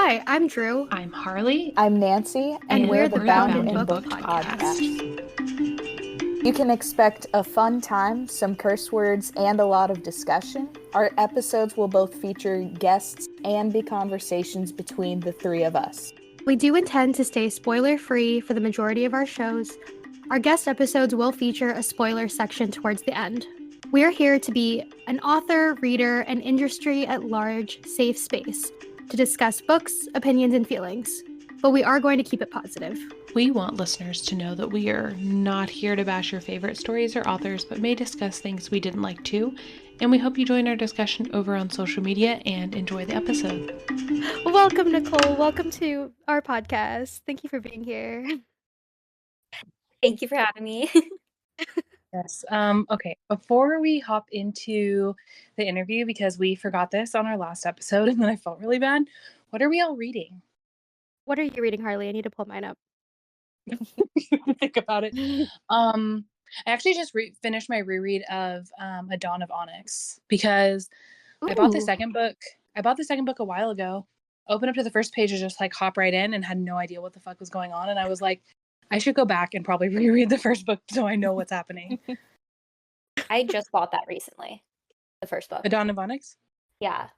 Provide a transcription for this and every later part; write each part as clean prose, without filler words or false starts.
Hi, I'm Drew. I'm Harley. I'm Nancy, and we're the Bound in Book podcast. You can expect a fun time, some curse words, and a lot of discussion. Our episodes will both feature guests and be conversations between the three of us. We do intend to stay spoiler-free for the majority of our shows. Our guest episodes will feature a spoiler section towards the end. We are here to be an author, reader, and industry at large safe space to discuss books, opinions, and feelings. But we are going to keep it positive. We want listeners to know that we are not here to bash your favorite stories or authors, but may discuss things we didn't like too. And we hope you join our discussion over on social media and enjoy the episode. Welcome, Nicole. Welcome to our podcast. Thank you for being here. Thank you for having me. Yes. Okay. Before we hop into the interview, because we forgot this on our last episode and then I felt really bad, what are we all reading? What are you reading, Harley? I need to pull mine up. Think about it. I actually just finished my reread of A Dawn of Onyx because I bought the second book. I bought the second book a while ago. Opened up to the first page and just like hop right in and had no idea what the fuck was going on. And I was like, I should go back and probably reread the first book so I know what's happening. I just bought that recently. The first book. A Dawn of Onyx? Yeah.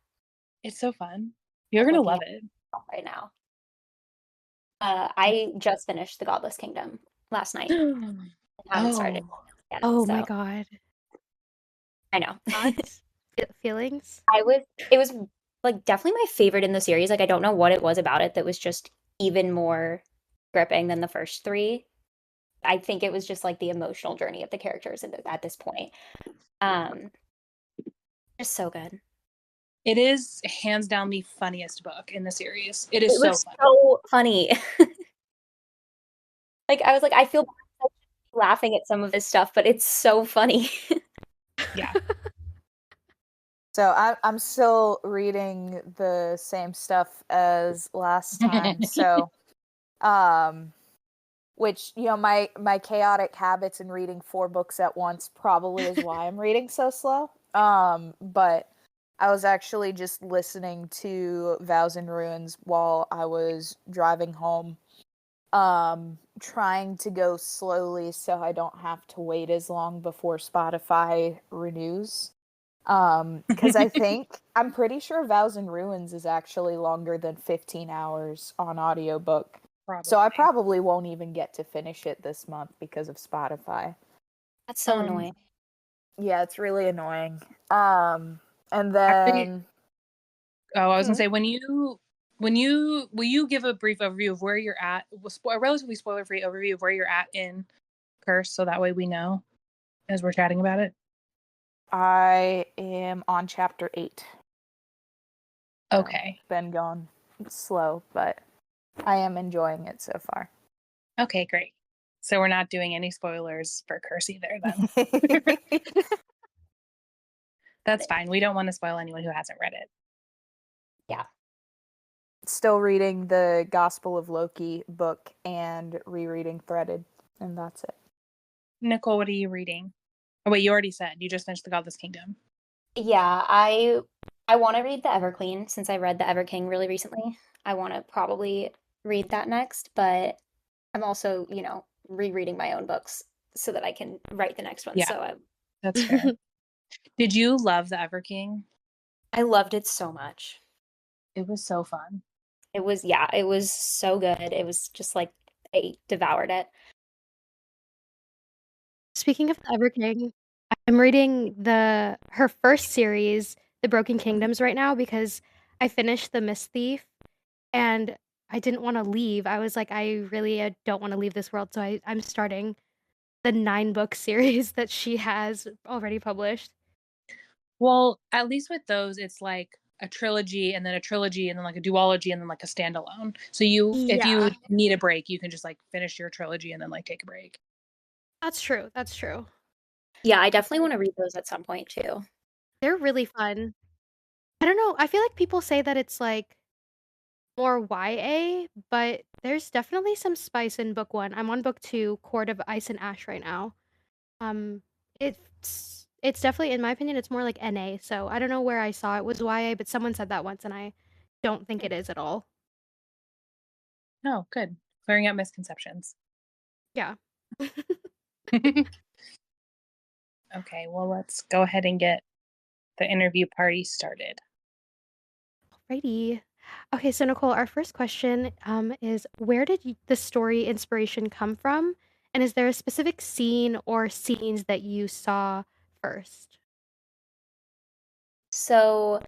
It's so fun. You're going to love it. Right now. I just finished The Godless Kingdom last night. I haven't started yet. Oh my god. I know. Feelings? It was like definitely my favorite in the series. Like I don't know what it was about it that was just even more gripping than the first three. I think it was just like the emotional journey of the characters at this point. Just so good. It is hands down the funniest book in the series. It was so funny. Like I was like, I feel laughing at some of this stuff, but it's so funny. Yeah. So I'm still reading the same stuff as last time. So, which, you know, my chaotic habits in reading 4 books at once probably is why I'm reading so slow. But I was actually just listening to Vows and Ruins while I was driving home, trying to go slowly so I don't have to wait as long before Spotify renews. Because I'm pretty sure Vows and Ruins is actually longer than 15 hours on audiobook. Probably. So I probably won't even get to finish it this month because of Spotify. That's so annoying. Yeah, it's really annoying. And then I was gonna say will you give a brief overview of where you're at, a relatively spoiler-free overview of where you're at in Curse, so that way we know as we're chatting about it. I am on chapter 8. Okay. Been going slow, but I am enjoying it so far. Okay, great. So we're not doing any spoilers for Curse either, then. That's fine. We don't want to spoil anyone who hasn't read it. Yeah. Still reading the Gospel of Loki book and rereading Threaded, and that's it. Nicole, what are you reading? Oh, wait, you already said. You just finished The Godless Kingdom. Yeah, I want to read the Everqueen since I read the Everking really recently. I want to probably read that next, but I'm also, you know, rereading my own books so that I can write the next one. Yeah, so that's fair. Did you love the Everking? I loved it so much. It was so fun. It was so good. It was just like I devoured it. Speaking of the Everking, I'm reading her first series, The Broken Kingdoms, right now because I finished The Mist Thief and I didn't want to leave. I was like, I really don't want to leave this world, so I'm starting the 9-book series that she has already published. Well, at least with those, it's like a trilogy and then a trilogy and then like a duology and then like a standalone. So if you need a break, you can just like finish your trilogy and then like take a break. That's true. That's true. Yeah, I definitely want to read those at some point too. They're really fun. I don't know. I feel like people say that it's like more YA, but there's definitely some spice in book 1. I'm on book 2, Court of Ice and Ash right now. It's definitely, in my opinion, it's more like NA. So I don't know where I saw it was YA, but someone said that once, and I don't think it is at all. Oh, good. Clearing up misconceptions. Yeah. Okay, well, let's go ahead and get the interview party started. Alrighty. Okay, so Nicole, our first question is where did the story inspiration come from? And is there a specific scene or scenes that you saw first? So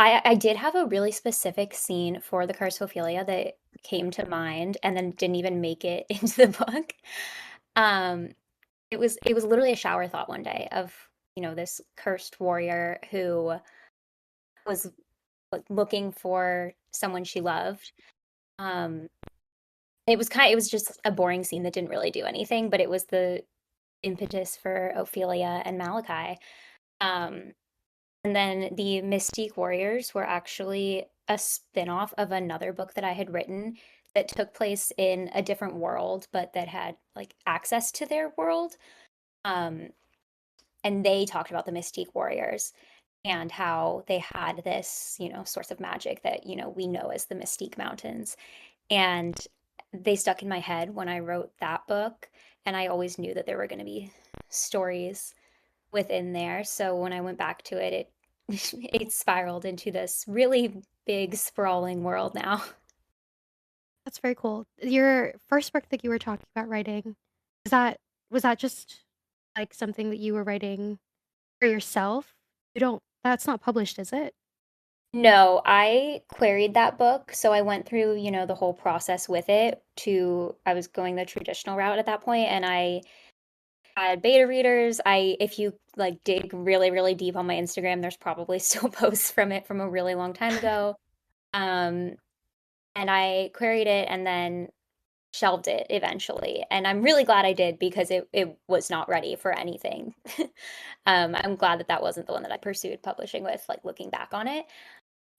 I did have a really specific scene for the Curse of Ophelia that came to mind and then didn't even make it into the book. Um, it was literally a shower thought one day of, this cursed warrior who was like looking for someone she loved. Um, it was just a boring scene that didn't really do anything, but it was the impetus for Ophelia and Malachi. Um, And then the Mystique Warriors were actually a spin-off of another book that I had written that took place in a different world, but that had like access to their world. Um, and they talked about the Mystique Warriors and how they had this, source of magic that, we know as the Mystique Mountains. And they stuck in my head when I wrote that book. And I always knew that there were going to be stories within there. So when I went back to it, it spiraled into this really big sprawling world now. That's very cool. Your first book that you were talking about writing, is that was that just like something that you were writing for yourself? You don't that's not published, is it? No, I queried that book, so I went through, the whole process with it to I was going the traditional route at that point and I had beta readers. If you like dig really, really deep on my Instagram, there's probably still posts from it from a really long time ago. Um, and I queried it and then shelved it eventually. And I'm really glad I did because it was not ready for anything. I'm glad that that wasn't the one that I pursued publishing with, like looking back on it,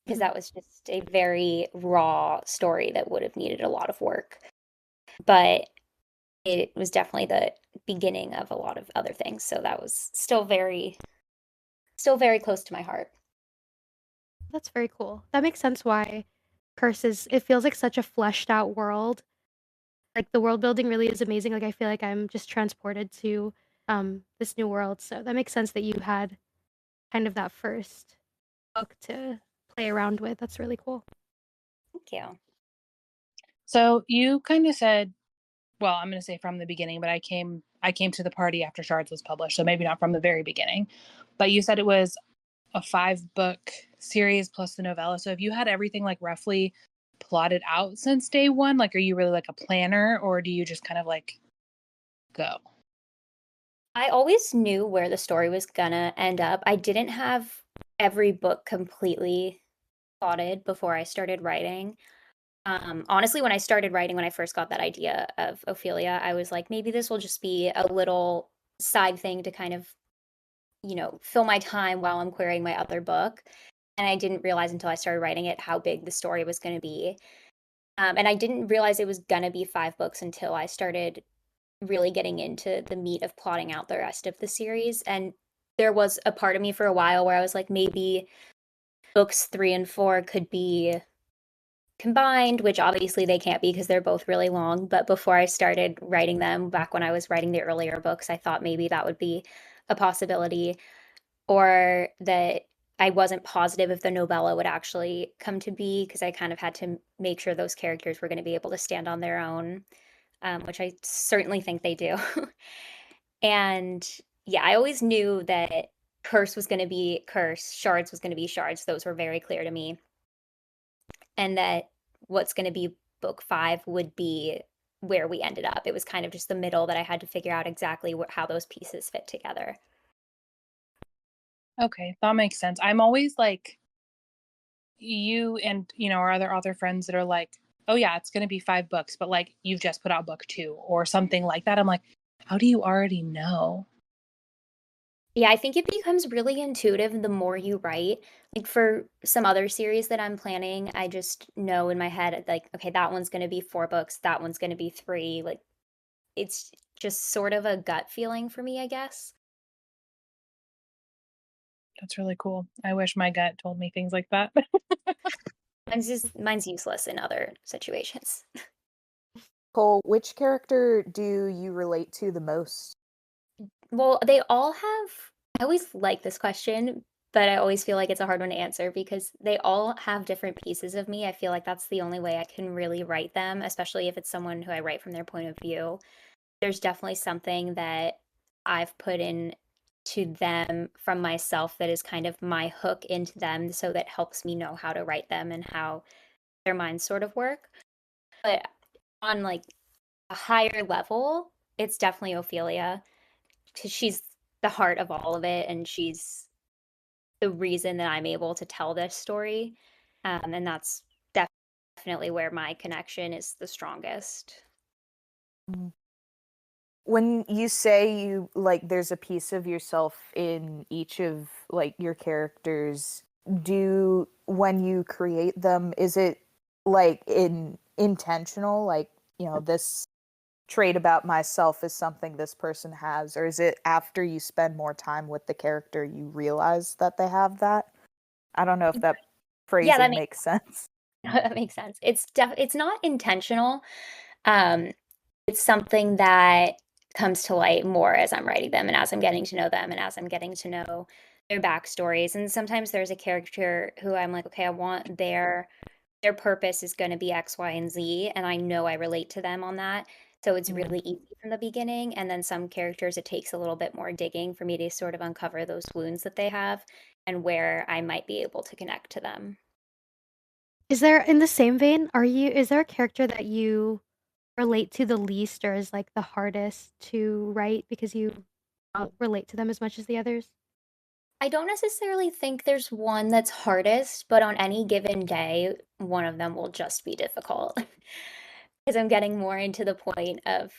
because Mhm. that was just a very raw story that would have needed a lot of work. But it was definitely the beginning of a lot of other things. So that was still very close to my heart. That's very cool. That makes sense why Curses it feels like such a fleshed out world. Like, the world building really is amazing, like, I feel like I'm just transported to, this new world, so that makes sense that you had kind of that first book to play around with, that's really cool. Thank you. So you kind of said, well, I'm going to say from the beginning, but I came to the party after Shards was published, so maybe not from the very beginning. But you said it was a 5-book series plus the novella. So have you had everything like roughly plotted out since day one? Like, are you really like a planner, or do you just kind of like go? I always knew where the story was gonna end up. I didn't have every book completely plotted before I started writing. Honestly, when I started writing, when I first got that idea of Ophelia, I was like, maybe this will just be a little side thing to kind of, fill my time while I'm querying my other book. And I didn't realize until I started writing it how big the story was going to be. And I didn't realize it was going to be 5 books until I started really getting into the meat of plotting out the rest of the series. And there was a part of me for a while where I was like, maybe books 3 and 4 could be combined, which obviously they can't be because they're both really long. But before I started writing them, back when I was writing the earlier books, I thought maybe that would be a possibility, or that I wasn't positive if the novella would actually come to be because I kind of had to make sure those characters were going to be able to stand on their own, which I certainly think they do. And yeah, I always knew that Curse was going to be Curse, Shards was going to be Shards. Those were very clear to me. And that what's going to be book 5 would be where we ended up. It was kind of just the middle that I had to figure out exactly how those pieces fit together. Okay, that makes sense. I'm always like you and our other author friends that are like, oh yeah, it's going to be 5 books, but like you've just put out book 2 or something like that. I'm like, how do you already know? Yeah, I think it becomes really intuitive the more you write. Like for some other series that I'm planning, I just know in my head, like, okay, that one's going to be 4 books, that one's going to be 3. Like, it's just sort of a gut feeling for me, I guess. That's really cool. I wish my gut told me things like that. Mine's useless in other situations. Cole, which character do you relate to the most? Well, they all have I always like this question, but I always feel like it's a hard one to answer because they all have different pieces of me. I feel like that's the only way I can really write them, especially if it's someone who I write from their point of view. There's definitely something that I've put in to them from myself that is kind of my hook into them, so that helps me know how to write them and how their minds sort of work. But on like a higher level, it's definitely Ophelia because she's the heart of all of it, and she's the reason that I'm able to tell this story. And that's definitely where my connection is the strongest. Mm. When you say you like there's a piece of yourself in each of like your characters, do when you create them, is it like intentional, like, this trait about myself is something this person has, or is it after you spend more time with the character you realize that they have that? I don't know if that Yeah, phrasing makes sense. that makes sense. It's not intentional. Um, it's something that comes to light more as I'm writing them and as I'm getting to know them and as I'm getting to know their backstories. And sometimes there's a character who I'm like, okay, I want their purpose is going to be X, Y, and Z, and I know I relate to them on that. So it's Mm. really easy from the beginning. And then some characters, it takes a little bit more digging for me to sort of uncover those wounds that they have and where I might be able to connect to them. Is there in the same vein, is there a character that you relate to the least or is, like, the hardest to write because you don't relate to them as much as the others? I don't necessarily think there's one that's hardest, but on any given day, one of them will just be difficult. Because I'm getting more into the point of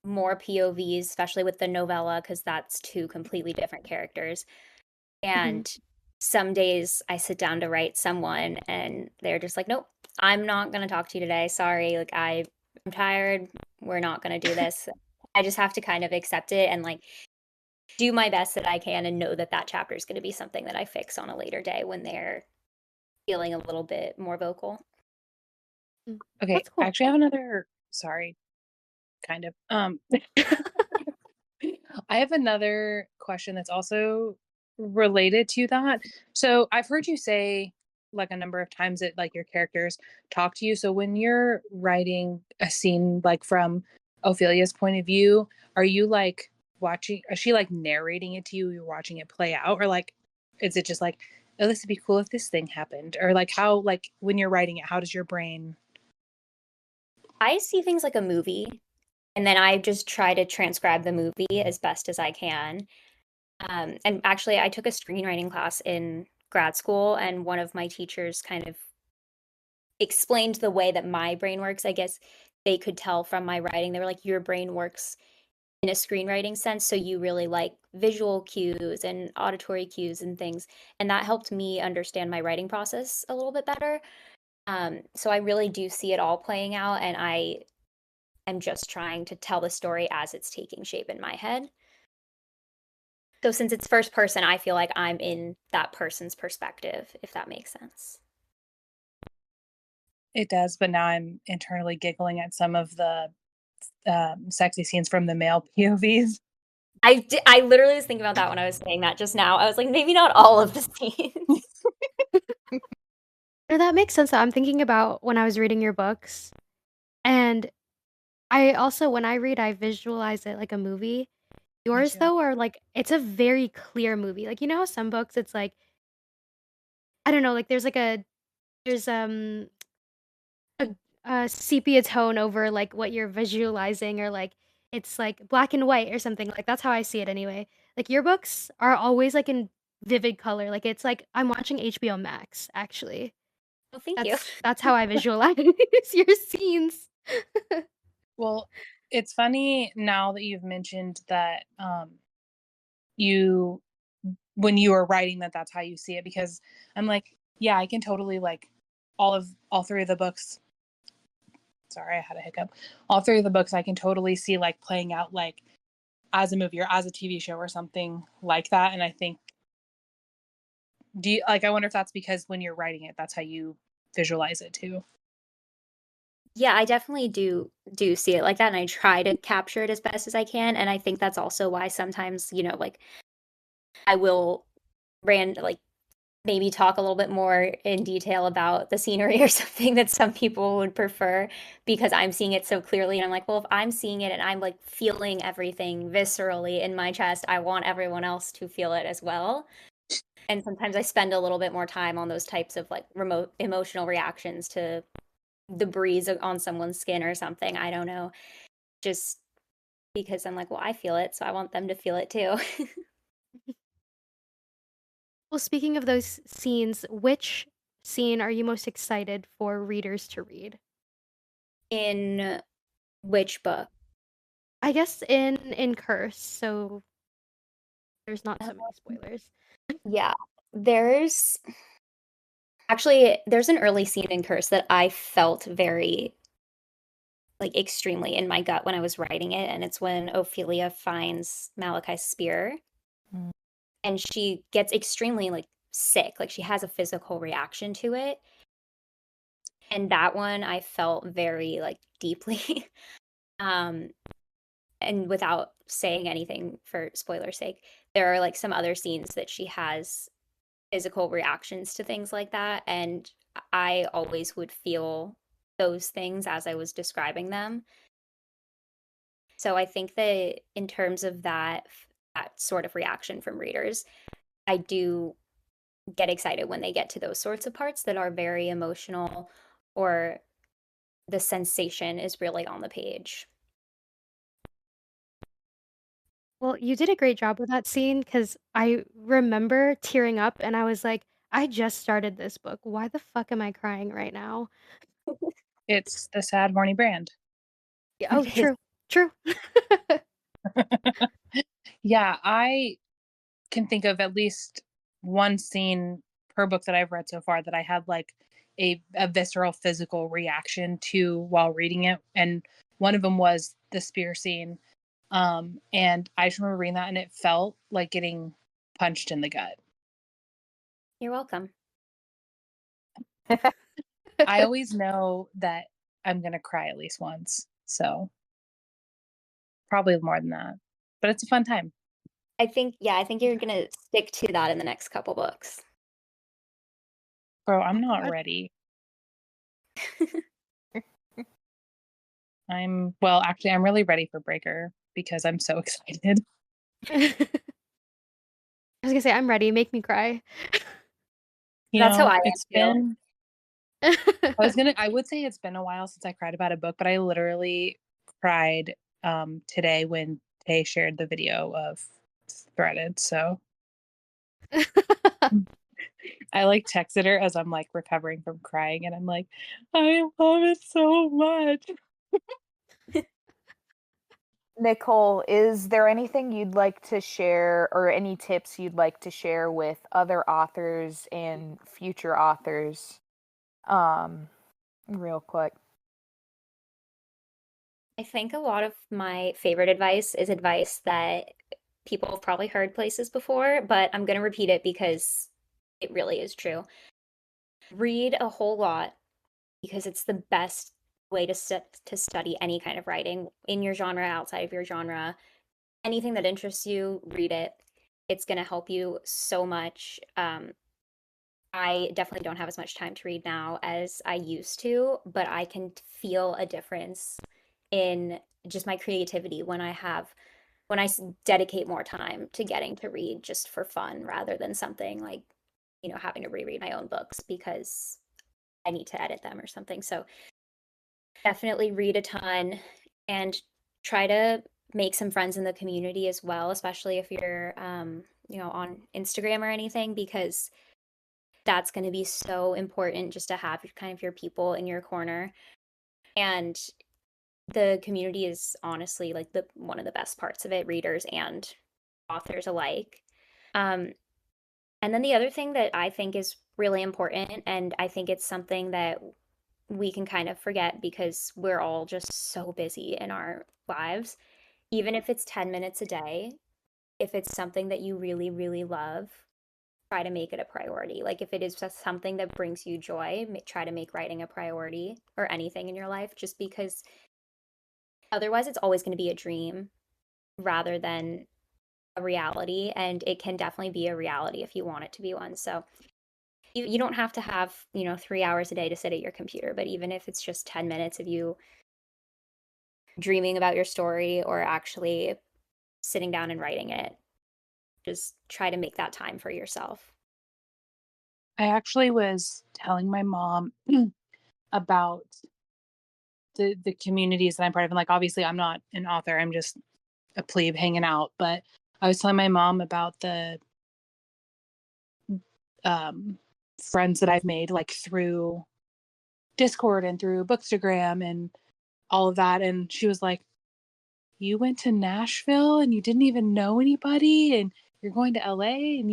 more POVs, especially with the novella, because that's two completely different characters. Mhm. And some days I sit down to write someone and they're just like, nope, I'm not going to talk to you today. Sorry. I'm tired. We're not going to do this. I just have to kind of accept it and like do my best that I can and know that that chapter is going to be something that I fix on a later day when they're feeling a little bit more vocal. Mm. Okay, That's I cool. actually have another, sorry, kind of. I have another question that's also related to that. So I've heard you say like a number of times that like your characters talk to you. So when you're writing a scene like from Ophelia's point of view, are you like watching, is she like narrating it to you? You're watching it play out, or like is it just like, oh, this would be cool if this thing happened? Or like how, like when you're writing it, how does your brain? I see things like a movie, and then I just try to transcribe the movie as best as I can. And actually, I took a screenwriting class in grad school, and one of my teachers kind of explained the way that my brain works. I guess they could tell from my writing. They were like, your brain works in a screenwriting sense, so you really like visual cues and auditory cues and things. And that helped me understand my writing process a little bit better. So I really do see it all playing out, and I am just trying to tell the story as it's taking shape in my head. So since it's first person, I feel like I'm in that person's perspective, if that makes sense. It does, but now I'm internally giggling at some of the sexy scenes from the male POVs. I literally was thinking about that when I was saying that just now. I was like, maybe not all of the scenes. No, that makes sense, I'm thinking about when I was reading your books, and I also when I read, I visualize it like a movie. Me Yours, too. though, are like it's a very clear movie. Like, you know how some books, it's like I don't know, like, there's, a a sepia tone over, like, what you're visualizing or, like, it's, like, black and white or something, like, that's how I see it anyway. Like, your books are always, like, in vivid color, like, it's like I'm watching HBO Max, actually. Well, thank you. That's how I visualize your scenes. Well, it's funny now that you've mentioned that you when you were writing that that's how you see it, because I'm like, yeah, I can totally like all three of the books. Sorry, I had a hiccup. All three of the books I can totally see like playing out like as a movie or as a TV show or something like that. And I think, do you like, I wonder if that's because when you're writing it, that's how you visualize it too. Yeah, I definitely do see it like that, and I try to capture it as best as I can, and I think that's also why sometimes, like, I will like, maybe talk a little bit more in detail about the scenery or something that some people would prefer because I'm seeing it so clearly, and I'm like, "Well, if I'm seeing it and I'm, like, feeling everything viscerally in my chest, I want everyone else to feel it as well." And sometimes I spend a little bit more time on those types of, like, remote emotional reactions to the breeze on someone's skin or something, I don't know. Just because I'm like, "Well, I feel it, so I want them to feel it too." Well, speaking of those scenes, which scene are you most excited for readers to read? In which book? I guess in Curse, so there's not Uh, so many spoilers. yeah. There's there's an early scene in Curse that I felt very, like, extremely in my gut when I was writing it, and it's when Ophelia finds Malachi's spear, Mm. and she gets extremely, like, sick, like, she has a physical reaction to it, and that one I felt very, like, deeply. Um, and without saying anything for spoiler's sake, there are, like, some other scenes that she has physical reactions to things like that, and I always would feel those things as I was describing them. So I think that in terms of that sort of reaction from readers, I do get excited when they get to those sorts of parts that are very emotional or the sensation is really on the page. Well, you did a great job with that scene because I remember tearing up and I was like, "I just started this book. Why the fuck am I crying right now?" It's the sad, horny brand. Yeah, oh, It is. true, true. Yeah, I can think of at least one scene per book that I've read so far that I had like a visceral physical reaction to while reading it. And one of them was the spear scene. And I just remember reading that and it felt like getting punched in the gut. You're welcome. I always know that I'm gonna cry at least once. So probably more than that. But it's a fun time. I think you're gonna stick to that in the next couple books. Bro, I'm Oh not god. ready. Well, actually I'm really ready for Breaker because I'm so excited. I was gonna say, "I'm ready, make me cry." That's how I am It's too. been I would say it's been a while since I cried about a book, but I literally cried today when Tay shared the video of Threaded. So I like texted her as I'm like recovering from crying and I'm like, I love it so much. Nicole, is there anything you'd like to share or any tips you'd like to share with other authors and future authors? Um, Real quick. I think a lot of my favorite advice is advice that people have probably heard places before, but I'm gonna repeat it because it really is true. Read a whole lot because it's the best way to study any kind of writing in your genre, outside of your genre. Anything that interests you, read it. It's going to help you so much. I definitely don't have as much time to read now as I used to, but I can feel a difference in just my creativity when dedicate more time to getting to read just for fun rather than something like, having to reread my own books because I need to edit them or something. So definitely read a ton and try to make some friends in the community as well, especially if you're, on Instagram or anything, because that's going to be so important just to have kind of your people in your corner. And the community is honestly like the one of the best parts of it, readers and authors alike. Um, and then the other thing that I think is really important, and I think it's something that we can kind of forget because we're all just so busy in our lives. Even if it's 10 minutes a day, if it's something that you really, really love, try to make it a priority. Like if it is just something that brings you joy, try to make writing a priority or anything in your life, just because otherwise it's always going to be a dream rather than a reality. And it can definitely be a reality if you want it to be one. So you don't have to have, 3 hours a day to sit at your computer, but even if it's just 10 minutes of you dreaming about your story or actually sitting down and writing it, just try to make that time for yourself. I actually was telling my mom about the communities that I'm part of. And like obviously I'm not an author, I'm just a plebe hanging out. But I was telling my mom about the um friends that I've made like through Discord and through Bookstagram and all of that. And she was like, you went to Nashville and you didn't even know anybody, and you're going to LA and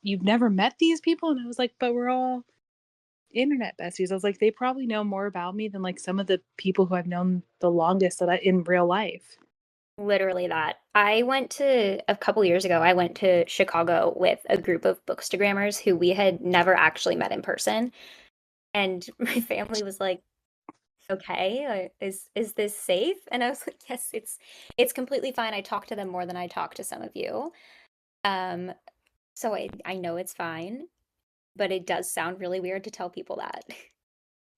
you've never met these people. And I was like, but we're all internet besties. I was like, they probably know more about me than like some of the people who I've known the longest in real life. Literally that. A couple years ago, I went to Chicago with a group of bookstagrammers who we had never actually met in person. And my family was like, okay, is this safe? And I was like, yes, it's completely fine. I talk to them more than I talk to some of you. Um, so I know it's fine, but it does sound really weird to tell people that.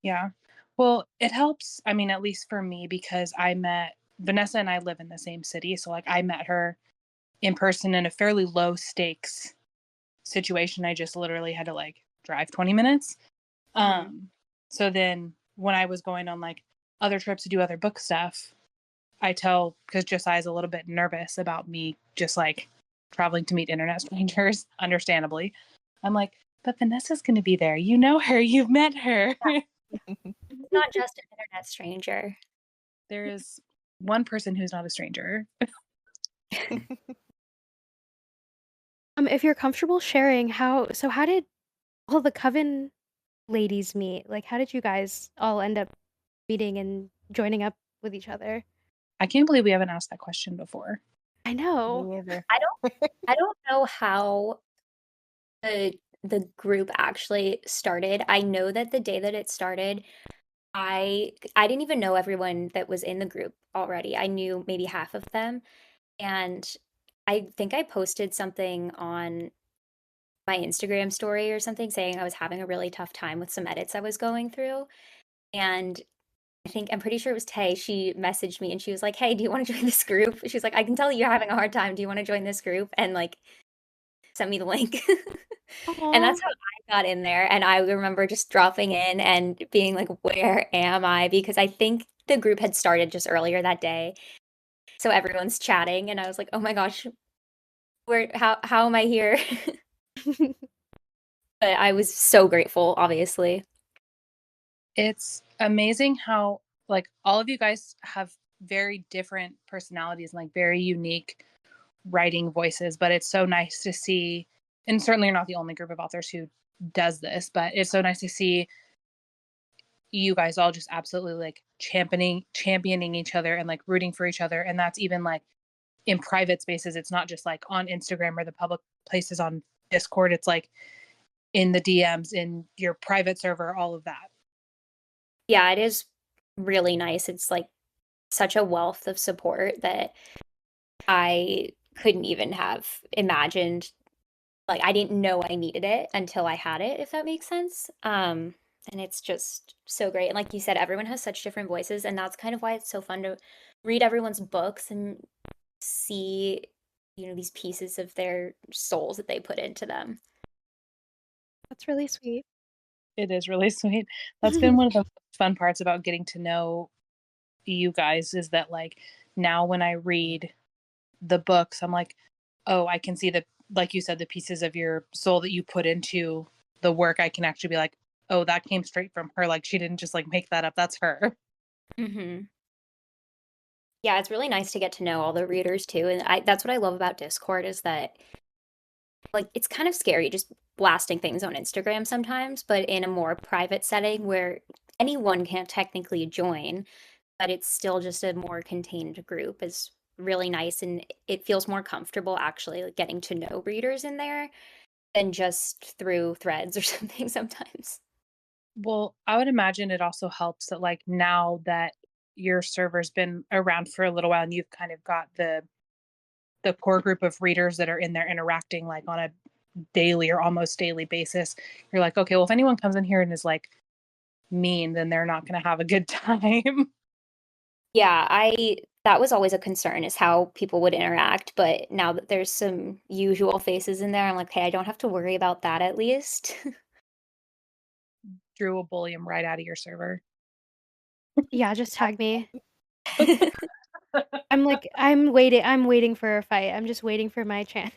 Yeah. Well, it helps. I mean, at least for me, because I met Vanessa and I live in the same city. So, like, I met her in person in a fairly low stakes situation. I just literally had to like drive 20 minutes. Um, so then when I was going on like other trips to do other book stuff, because Josiah's a little bit nervous about me just like traveling to meet internet strangers, understandably. I'm like, but Vanessa's going to be there. You know her, you've met her. It's not just an internet stranger. There is one person who's not a stranger. If you're comfortable sharing, how did all the Coven ladies meet? Like, how did you guys all end up meeting and joining up with each other? I can't believe we haven't asked that question before. I know. Me either. I don't know how the group actually started. I know that the day that it started, I didn't even know everyone that was in the group already. I knew maybe half of them, and I think I posted something on my Instagram story or something saying I was having a really tough time with some edits I was going through. And I'm pretty sure it was Tay. She messaged me and she was like, "Hey, do you want to join this group?" She was like, "I can tell you're having a hard time. Do you want to join this group?" And like sent me the link. And Aw. that's how I got in there. And I remember just dropping in and being like, where am I? Because I think the group had started just earlier that day. So everyone's chatting and I was like, oh my gosh, how am I here? But I was so grateful, obviously. It's amazing how like all of you guys have very different personalities and like very unique writing voices, but it's so nice to see, and certainly you're not the only group of authors who does this, but it's so nice to see you guys all just absolutely like championing each other and like rooting for each other. And that's even like in private spaces. It's not just like on Instagram or the public places on Discord. It's like in the DMs, in your private server, all of that. Yeah, it is really nice. It's like such a wealth of support that I couldn't even have imagined. Like I didn't know I needed it until I had it, if that makes sense. And it's just so great. And like you said, everyone has such different voices, and that's kind of why it's so fun to read everyone's books and see, these pieces of their souls that they put into them. That's really sweet. It is really sweet. That's been one of the fun parts about getting to know you guys, is that like now when I read the books, I'm like, oh, I can see the, like you said, the pieces of your soul that you put into the work. I can actually be like, oh, that came straight from her. Like she didn't just like make that up. That's her. Hmm. Yeah, it's really nice to get to know all the readers too. And that's what I love about Discord is that like it's kind of scary just blasting things on Instagram sometimes, but in a more private setting where anyone can technically join, but it's still just a more contained group is really nice and it feels more comfortable actually like getting to know readers in there. than just through threads or something sometimes. Well, I would imagine it also helps that like now that your server's been around for a little while and you've kind of got the core group of readers that are in there interacting like on a daily or almost daily basis, you're like, okay, well, if anyone comes in here and is like mean, then they're not going to have a good time. Yeah, I that was always a concern is how people would interact, but now that there's some usual faces in there, I'm like, hey, I don't have to worry about that at least. Drew will bully him right out of your server. Yeah, just tag me. I'm waiting for a fight. I'm just waiting for my chance.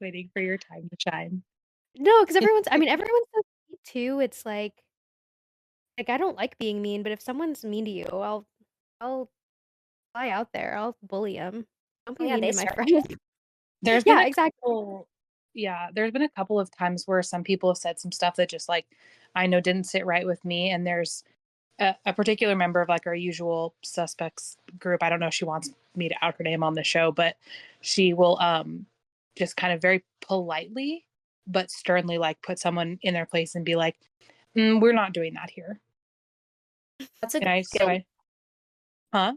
Waiting for your time to shine. No, because everyone's so sweet too. It's like I don't like being mean, but if someone's mean to you, I'll fly out there. I'll bully them. Don't Oh be yeah, mean they to my start. friends. There's been Yeah, a exactly. couple, yeah, there's been a couple of times where some people have said some stuff that just like I know didn't sit right with me. And there's a particular member of like our usual suspects group. I don't know if she wants me to out her name on the show, but she will just kind of very politely but sternly like put someone in their place and be like, we're not doing that here. That's a And good I so skill. I huh?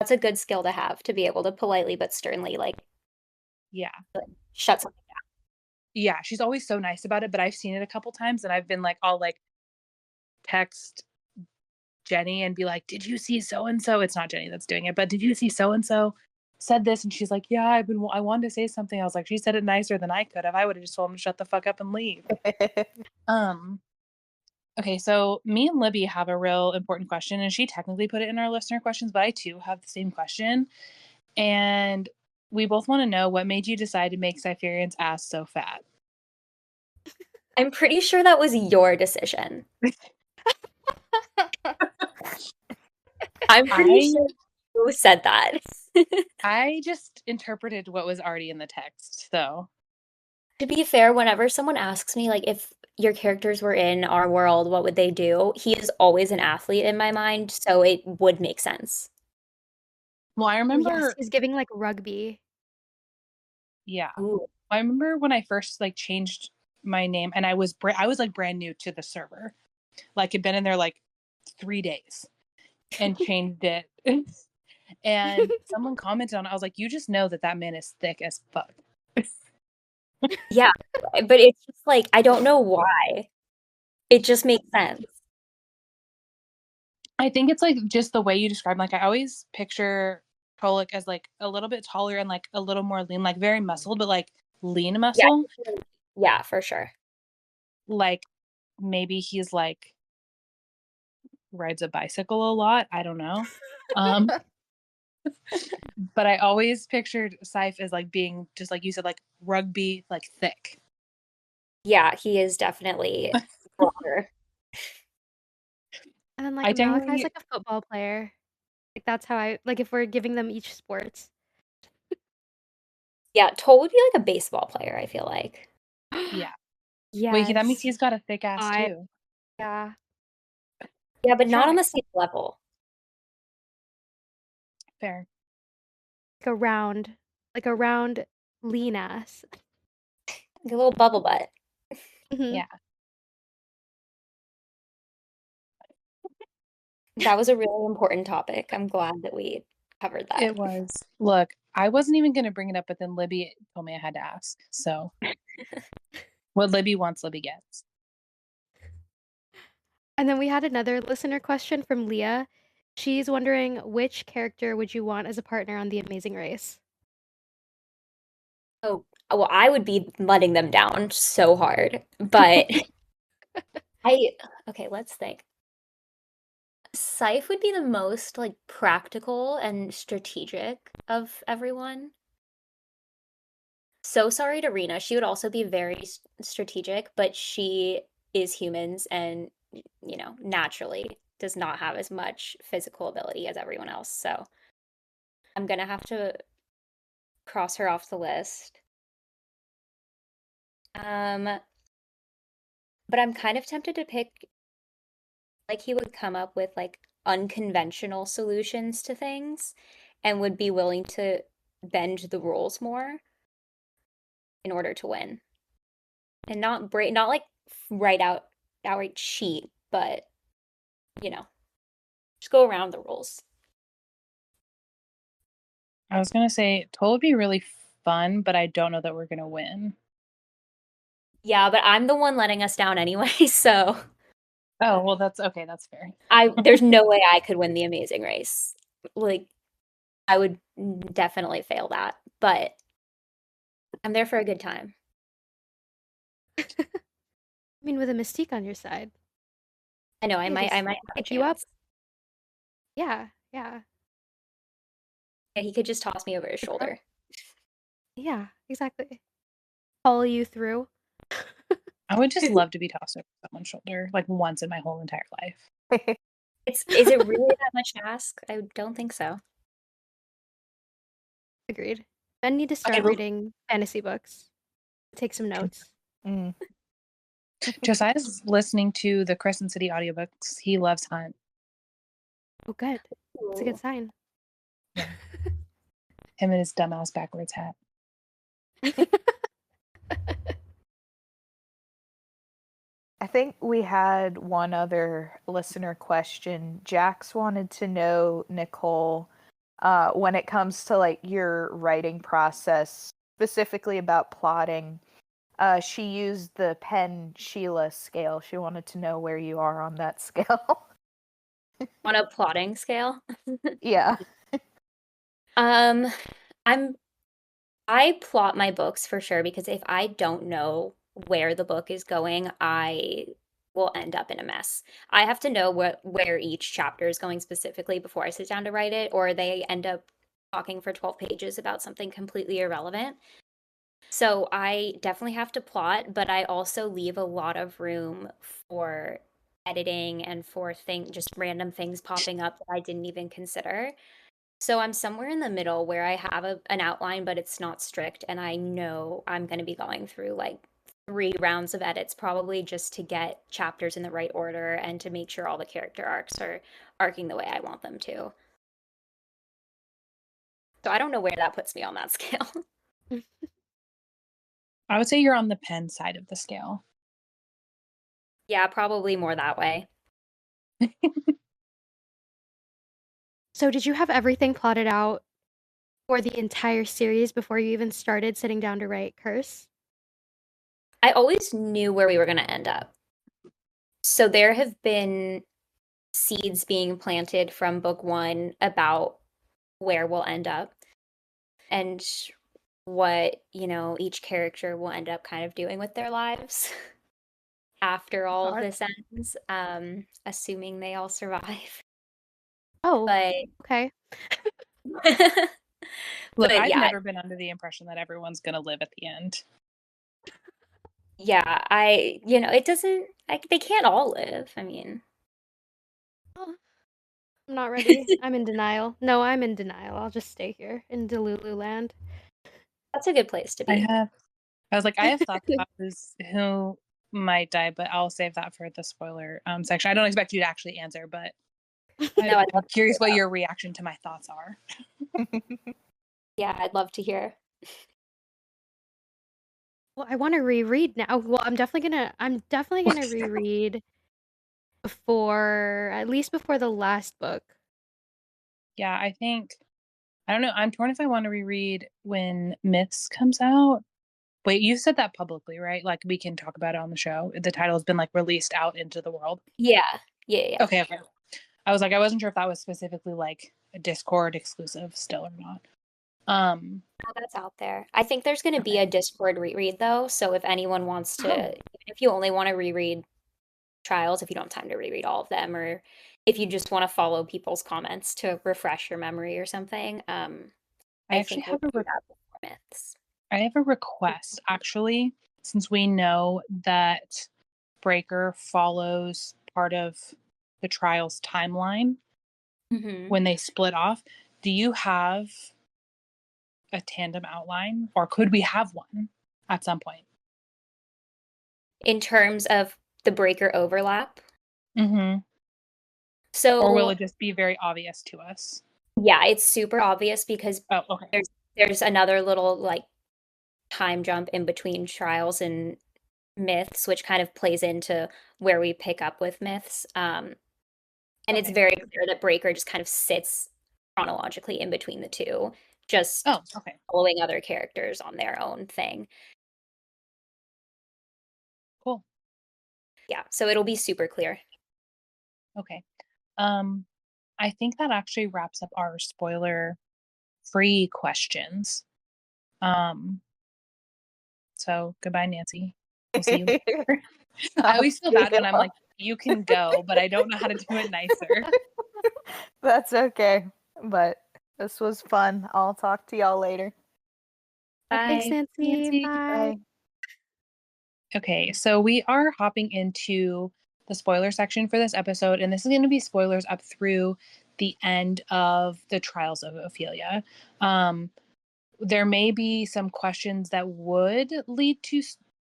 That's a good skill to have to be able to politely but sternly like Yeah. shut something Yeah. She's always so nice about it, but I've seen it a couple times and I've been like, I'll like text Jenny and be like, "Did you see so and so?" It's not Jenny that's doing it, but did you see so and so said this? And she's like, "Yeah, I wanted to say something." I was like, "She said it nicer than I could have. I would have just told him to shut the fuck up and leave." Um. Okay, so me and Libby have a real important question, and she technically put it in our listener questions, but I too have the same question, and we both want to know what made you decide to make Cypherian's ass so fat. I'm pretty sure that was your decision. I'm pretty I sure you said that. I just interpreted what was already in the text, so To be fair, whenever someone asks me, like, if your characters were in our world, what would they do? He is always an athlete in my mind, so it would make sense. well, I Oh yes, remember. he's giving like rugby. Yeah. Ooh. I remember when I first like changed my name and I was like brand new to the server. Like had been in there like 3 days and changed it. And someone commented on it. I was like, "You just know that that man is thick as fuck." Yeah, but it's just like, I don't know why. It just makes sense. I think it's like just the way you describe like I always picture Tolik as like a little bit taller and like a little more lean, like very muscled, but like lean Yeah, muscle. yeah, for sure. Like maybe he's like rides a bicycle a lot. I don't know. Um But I always pictured Scythe as like being just like you said, like rugby, like thick. Yeah, he is definitely broader. And then like I Malachi's technically, like a football player. Like that's how I like if we're giving them each sports. Yeah, Toll would be like a baseball player, I feel like. yeah. Wait, that means Yes. he's got a thick ass I too. yeah. Yeah, but not on Try. the same level. Fair. Like a round lean ass. Like a little bubble butt. Mhm. Yeah, That was a really important topic. I'm glad that we covered that. it was. Look, I wasn't even going to bring it up, but then Libby told me I had to ask. So what Libby wants, Libby gets. And then we had another listener question from Leah. She's wondering which character would you want as a partner on The Amazing Race? Oh, well, I would be letting them down so hard. But I, okay, let's think. Scythe would be the most like practical and strategic of everyone. So sorry to Rena. She would also be very strategic, but she is humans and, naturally does not have as much physical ability as everyone else. So I'm gonna have to cross her off the list. Um, but I'm kind of tempted to pick like he would come up with like unconventional solutions to things and would be willing to bend the rules more. in order to win. And not not like right outright cheat, but you know, just go around the rules. I was gonna say Toll would be really fun, but I don't know that we're gonna win. Yeah, but I'm the one letting us down anyway, so Oh, well, that's okay. That's fair. there's no way I could win the Amazing Race. Like, I would definitely fail that, but I'm there for a good time. I mean, with a Mystique on your side. I know I Yeah, might just have a pick you up. chance. Yeah, yeah. Yeah, he could just toss me over his Pick her up. shoulder. Yeah, exactly. Follow you through. I would just love to be tossed over someone's shoulder like once in my whole entire life. Is it really that much to ask? I don't think so. Agreed. Men need to Okay, start reading fantasy books. Take some notes. Mm. Josiah's listening to the Crescent City audiobooks. He loves Hunt. Oh, good. That's a good Ooh. sign. Yeah. Him and his dumbass backwards hat. I think we had one other listener question. Jax wanted to know, Nicole, when it comes to like your writing process, specifically about plotting. She used the Penn Sheila scale. She wanted to know where you are on that scale. On a plotting scale. Yeah. Um, I plot my books for sure because if I don't know where the book is going, I will end up in a mess. I have to know where each chapter is going specifically before I sit down to write it, or they end up talking for 12 pages about something completely irrelevant. So I definitely have to plot, but I also leave a lot of room for editing and for just random things popping up that I didn't even consider. So I'm somewhere in the middle where I have an outline, but it's not strict, and I know I'm going to be going through like 3 rounds of edits probably just to get chapters in the right order and to make sure all the character arcs are arcing the way I want them to. So I don't know where that puts me on that scale. I would say you're on the Penn side of the scale. Yeah, probably more that way. So, did you have everything plotted out for the entire series before you even started sitting down to write Curse? I always knew where we were going to end up. So there have been seeds being planted from book 1 about where we'll end up and what, each character will end up kind of doing with their lives after all of this ends, assuming they all survive. Oh, But okay. Look, I've yeah, never been under the impression that everyone's going to live at the end. yeah, it doesn't, like, they can't all live. I mean, Oh, I'm not ready. I'm in denial. No, I'm in denial. I'll just stay here in Delulu land. that's a good place to be. I have thoughts about who might die, but I'll save that for the spoiler section. I don't expect you to actually answer, but No, I'd I'm love to hear curious what that. your reaction to my thoughts are. Yeah, I'd love to hear. Well, I want to reread now. Well, I'm definitely gonna reread at least before the last book. Yeah, I don't know. I'm torn if I want to reread when Myths comes out. Wait, you said that publicly, right? Like we can talk about it on the show. The title has been like released out into the world. Yeah, yeah. Okay. I wasn't sure if that was specifically like a Discord exclusive still or not. That's out there. I think there's going to be a Discord reread though, so if anyone wants to, if you only want to reread Trials, if you don't have time to reread all of them, or if you just want to follow people's comments to refresh your memory or something, I I actually think we'll have a do that before Myths. I have a request actually, since we know that Breaker follows part of the Trials timeline Mm-hmm. when they split off. Do you have a tandem outline, or could we have one at some point? In terms of the Breaker overlap, Mm-hmm. Or will so it just be very obvious to us? yeah, it's super obvious because Oh, okay. there's another little like time jump in between trials and myths, which kind of plays into where we pick up with myths. And it's Okay. very clear that Breaker just kind of sits chronologically in between the two, just Oh, okay. following other characters on their own thing. Cool. Yeah, so it'll be super clear. Okay. I think that actually wraps up our spoiler-free questions. So goodbye, Nancy. We'll see you later. I always feel bad when I'm like, you can go, but I don't know how to do it nicer. That's okay. But this was fun. I'll talk to y'all later. Thanks, Bye. Nancy. Bye. Bye. Okay, so we are hopping into the spoiler section for this episode, and this is going to be spoilers up through the end of the Trials of Ophelia. There may be some questions that would lead to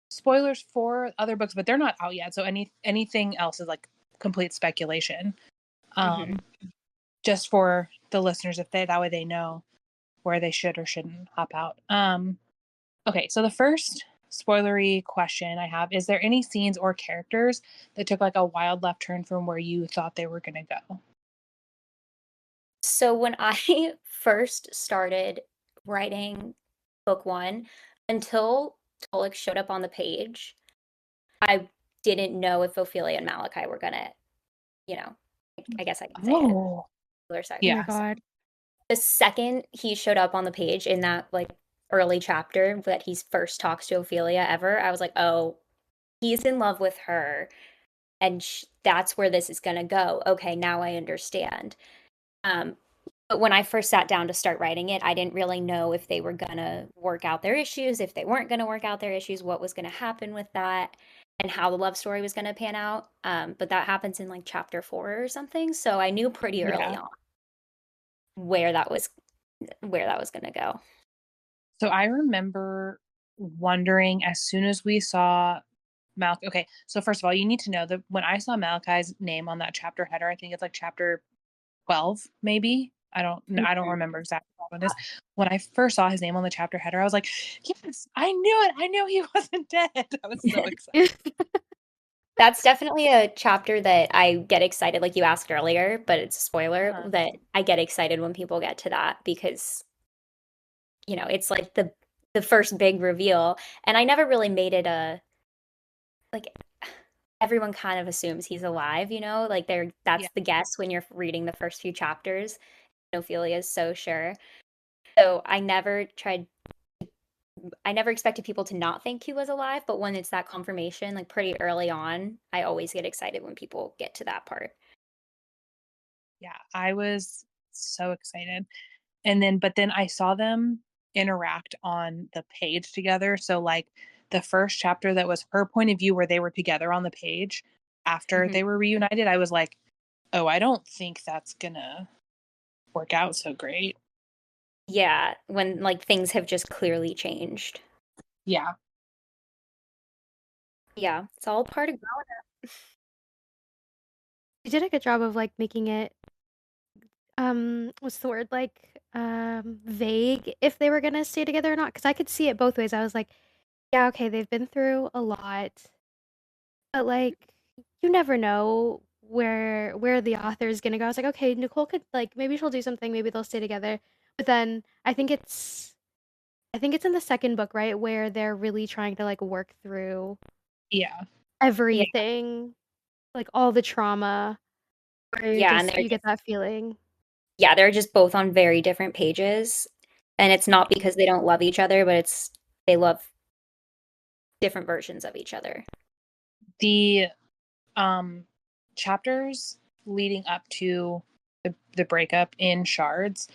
spoilers for other books, but they're not out yet. So anything else is like complete speculation. Mhm. Just for the listeners, if that way they know where they should or shouldn't hop out. Okay, so the first spoilery question I have, is there any scenes or characters that took like a wild left turn from where you thought they were going to go? So when I first started writing book one, until Tolik showed up on the page, I didn't know if Ophelia and Malachi were gonna, you know, I guess I can say it. Oh, Oh my yeah. god. The second he showed up on the page in that like early chapter that he first talks to Ophelia ever, I was like, oh, he's in love with her, and that's where this is gonna go. Okay, now I understand. Um, but when I first sat down to start writing it, I didn't really know if they were gonna work out their issues, if they weren't gonna work out their issues, what was gonna happen with that, and how the love story was gonna pan out. But that happens in like chapter 4 or something, so I knew pretty early Yeah. on where that was gonna go. So I remember wondering as soon as we saw Malachi. Okay, so first of all, you need to know that when I saw Malachi's name on that chapter header, I think it's like chapter 12, maybe. I don't Mhm. remember exactly what it is. When I first saw his name on the chapter header, I was like, yes, I knew it. I knew he wasn't dead. I was so excited. That's definitely a chapter that I get excited, like you asked earlier, but it's a spoiler Uh-huh. that I get excited when people get to that because, it's like the first big reveal. And I never really made it a like everyone kind of assumes he's alive, like Yeah. that's the guess when you're reading the first few chapters. Ophelia is so sure. So I never expected people to not think he was alive, but when it's that confirmation, like pretty early on, I always get excited when people get to that part. Yeah. I was so excited. But then I saw them interact on the page together. So, like, the first chapter that was her point of view where they were together on the page after Mhm. they were reunited, I was like, oh, I don't think that's gonna work out so great. Yeah, when like things have just clearly changed. Yeah. Yeah, it's all part of growing up. You did a good job of, like, making it, what's the word? Like, vague if they were gonna stay together or not. Because I could see it both ways. I was like, "Yeah, okay, they've been through a lot," but, like, you never know where the author is gonna go. I was like, "Okay, Nicole could, like, maybe she'll do something, maybe they'll stay together." But then I think it's in the second book, right, where they're really trying to, like, work through Yeah. Yeah, everything, like, all the trauma, where yeah, and you get that feeling. they're just both on very different pages, and it's not because they don't love each other, but it's they love different versions of each other. The um chapters leading up to the breakup in Shards,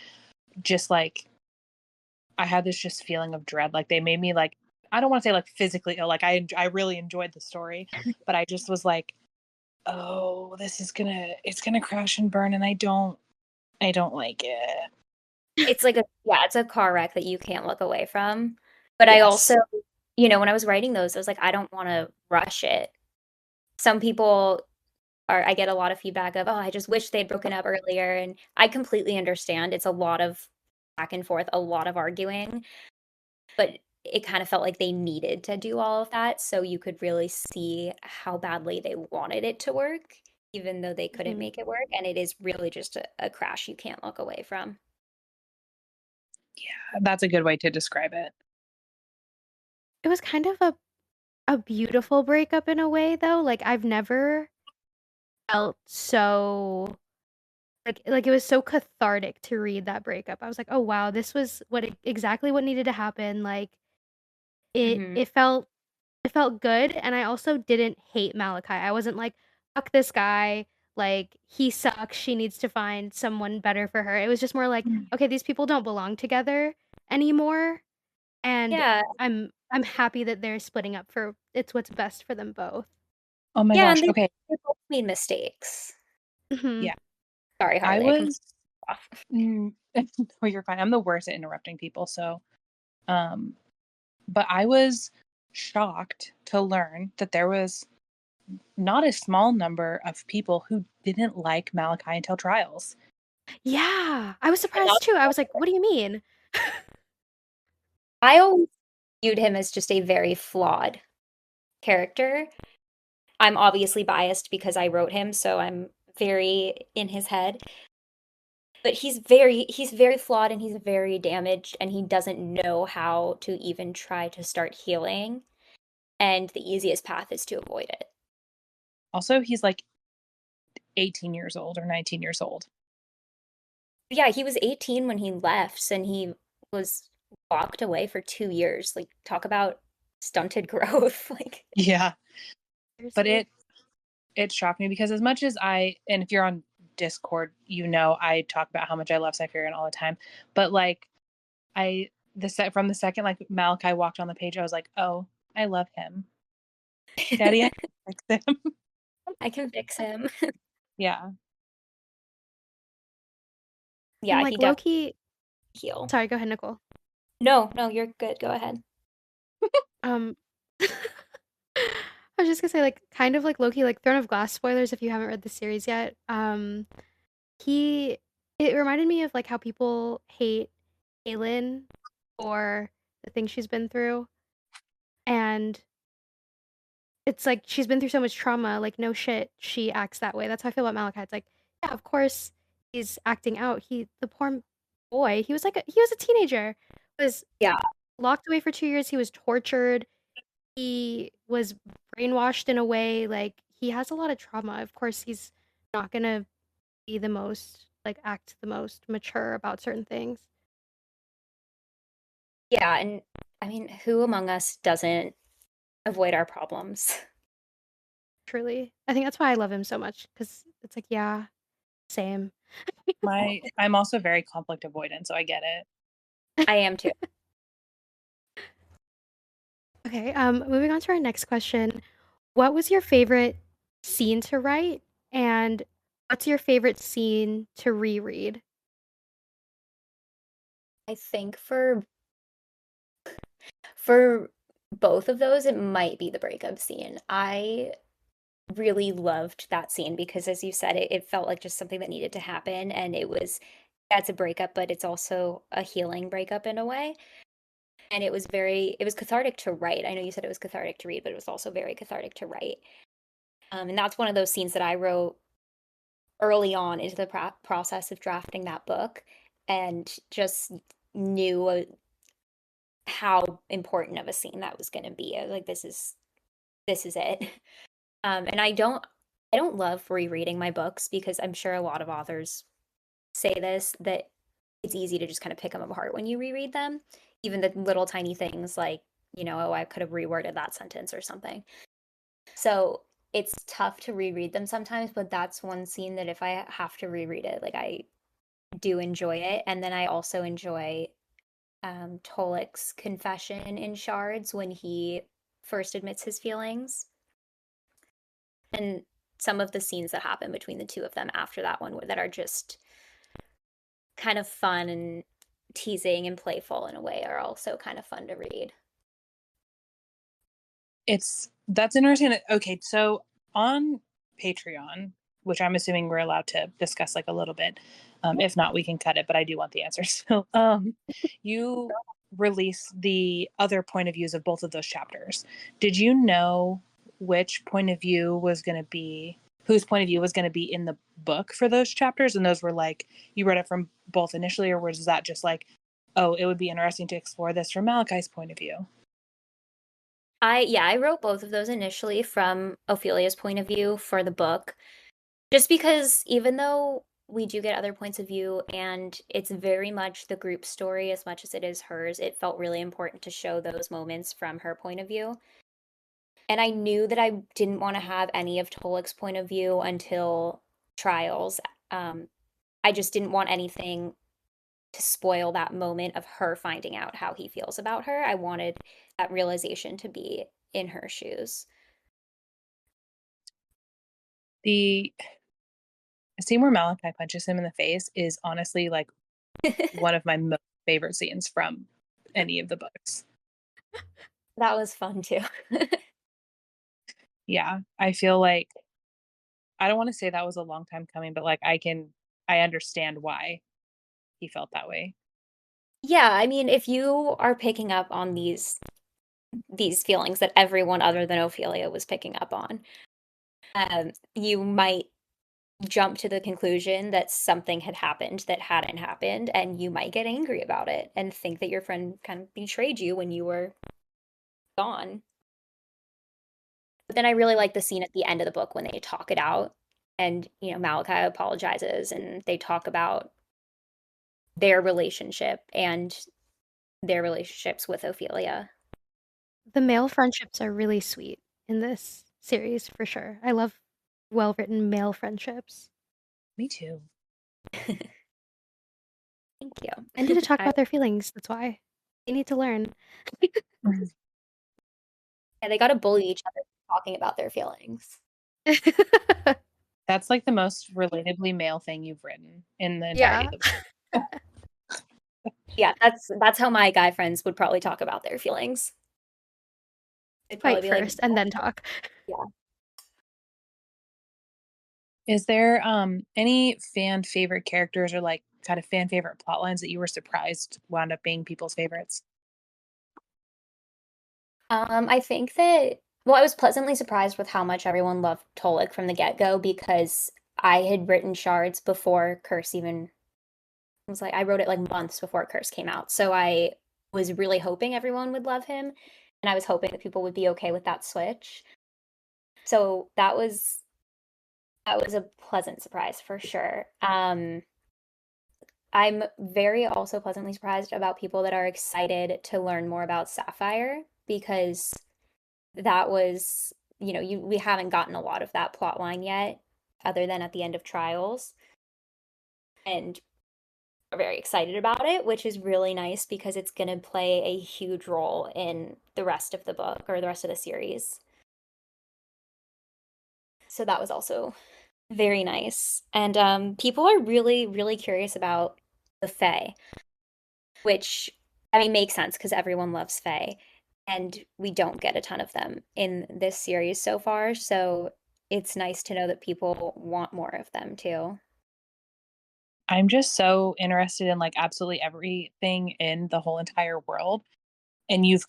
just like I had this just feeling of dread. Like they made me like, I don't want to say like physically ill. Like I really enjoyed the story, but I just was like, oh, it's gonna crash and burn, and I don't like it. It's like it's a car wreck that you can't look away from. But I Yes. also, when I was writing those, I was like, I don't want to rush it. Some people I get a lot of feedback of, oh, I just wish they'd broken up earlier. And I completely understand. It's a lot of back and forth, a lot of arguing. But it kind of felt like they needed to do all of that so you could really see how badly they wanted it to work, even though they couldn't Mhm. make it work. And it is really just a crash you can't look away from. Yeah, that's a good way to describe it. It was kind of a beautiful breakup in a way, though, like, I've never felt so like, it was so cathartic to read that breakup. I was like, "Oh, wow, this was exactly what needed to happen," like, it Hmm. it felt it felt good, and I also didn't hate Malachi. I wasn't like, "Fuck this guy, like, he sucks, she needs to find someone better for her." It was just more like, Mm. "Okay, these people don't belong together anymore, and Yeah. I'm happy that they're splitting up for it's what's best for them both." Oh my Yeah, gosh. and Okay. they both made mistakes. Mhm. Yeah. Sorry, I Harley, I completely was off. no, you're fine. I'm the worst at interrupting people, so um but I was shocked to learn that there was not a small number of people who didn't like Malachi until trials. Yeah, I was And surprised too. I was like, "What do you mean?" I always viewed him as just a very flawed character. I'm obviously biased because I wrote him, so I'm very in his head. But he's very flawed and he's very damaged and he doesn't know how to even try to start healing. And the easiest path is to avoid it. Also, he's like 18 years old or 19 years old. Yeah, he was 18 when he left and he was locked away for 2 years. Like, talk about stunted growth. Like, Yeah. But Seriously. it shocked me because as much as and if you're on Discord, I talk about how much I love Cypherian all the time. But like from the second like Malachi walked on the page, I was like, oh, I love him. Daddy, I can fix him. I can fix him. Yeah. And, Yeah, he like, definitely low-key heal. sorry, go ahead, Nicole. No, no, you're good. Go ahead. Um, I was just gonna say, like, kind of like low-key, like, Throne of Glass spoilers if you haven't read the series yet. He it reminded me of, like, how people hate Kaylin for the things she's been through, and it's like she's been through so much trauma, like, no shit, she acts that way. That's how I feel about Malachi. It's like, yeah, of course he's acting out. The poor boy, he was a teenager, was Yeah. locked away for 2 years, he was tortured, he was brainwashed in a way, like, he has a lot of trauma. Of course, he's not gonna be the most like, act the most mature about certain things. Yeah, and I mean, who among us doesn't avoid our problems? Truly. I think that's why I love him so much because it's like, yeah, same. I'm also very conflict avoidant, so I get it. I am too. Okay, moving on to our next question. What was your favorite scene to write, and what's your favorite scene to reread? I think for both of those, it might be the breakup scene. I really loved that scene because, as you said, it felt like just something that needed to happen, and that's a breakup, but it's also a healing breakup in a way. And it was cathartic to write. I know you said it was cathartic to read, but it was also very cathartic to write. And that's one of those scenes that I wrote early on into the process of drafting that book and just knew how important of a scene that was going to be. I was like, this is it. And I don't love rereading my books because I'm sure a lot of authors say this, that it's easy to just kind of pick them apart when you reread them, even the little tiny things like, oh, I could have reworded that sentence or something. So it's tough to reread them sometimes, but that's one scene that if I have to reread it, like I do enjoy it. And then I also enjoy Tolik's confession in Shards when he first admits his feelings. And some of the scenes that happen between the two of them after that one that are just kind of fun and teasing and playful in a way are also kind of fun to read. That's interesting. Okay, so on Patreon, which I'm assuming we're allowed to discuss like a little bit. If not, we can cut it, but I do want the answers. So, you release the other point of views of both of those chapters. Did you know which point of view was going to be, whose point of view was going to be in the book for those chapters? And those were like, you read it from both initially, or was that just like, oh, it would be interesting to explore this from Malachi's point of view? I wrote both of those initially from Ophelia's point of view for the book. Just because even though we do get other points of view and it's very much the group story as much as it is hers, it felt really important to show those moments from her point of view. And I knew that I didn't want to have any of Tolik's point of view until trials. I just didn't want anything to spoil that moment of her finding out how he feels about her. I wanted that realization to be in her shoes. The scene where Malachi punches him in the face is honestly like one of my most favorite scenes from any of the books. That was fun too. Yeah, I feel like I don't want to say that was a long time coming, but like I understand why he felt that way. Yeah, I mean, if you are picking up on these feelings that everyone other than Ophelia was picking up on, you might jump to the conclusion that something had happened that hadn't happened, and you might get angry about it and think that your friend kind of betrayed you when you were gone. But then I really like the scene at the end of the book when they talk it out, and Malachi apologizes, and they talk about their relationship and their relationships with Ophelia. The male friendships are really sweet in this series for sure. I love well-written male friendships. Me too. Thank you. Men need to talk I, about their feelings, that's why. They need to learn. yeah, they got to bully each other for talking about their feelings. That's like the most relatably male thing you've written in the entirety Yeah. of the book. Yeah, that's how my guy friends would probably talk about their feelings. They'd probably Fight be like, first and then talk. yeah. Is there any fan favorite characters or like kind of fan favorite plot lines that you were surprised wound up being people's favorites? I think that, well, I was pleasantly surprised with how much everyone loved Tolik from the get-go because I had written Shards before Curse even was like, I wrote it like months before Curse came out. So I was really hoping everyone would love him, and I was hoping that people would be okay with that switch. So that was a pleasant surprise for sure. I'm very also pleasantly surprised about people that are excited to learn more about Sapphire because that was, we haven't gotten a lot of that plot line yet, other than at the end of Trials. And are very excited about it, which is really nice because it's going to play a huge role in the rest of the book or the rest of the series. So that was also very nice. And people are really, really curious about the Fae, which, I mean, makes sense because everyone loves Fae. And we don't get a ton of them in this series so far. So it's nice to know that people want more of them too. I'm just so interested in like absolutely everything in the whole entire world. And you've,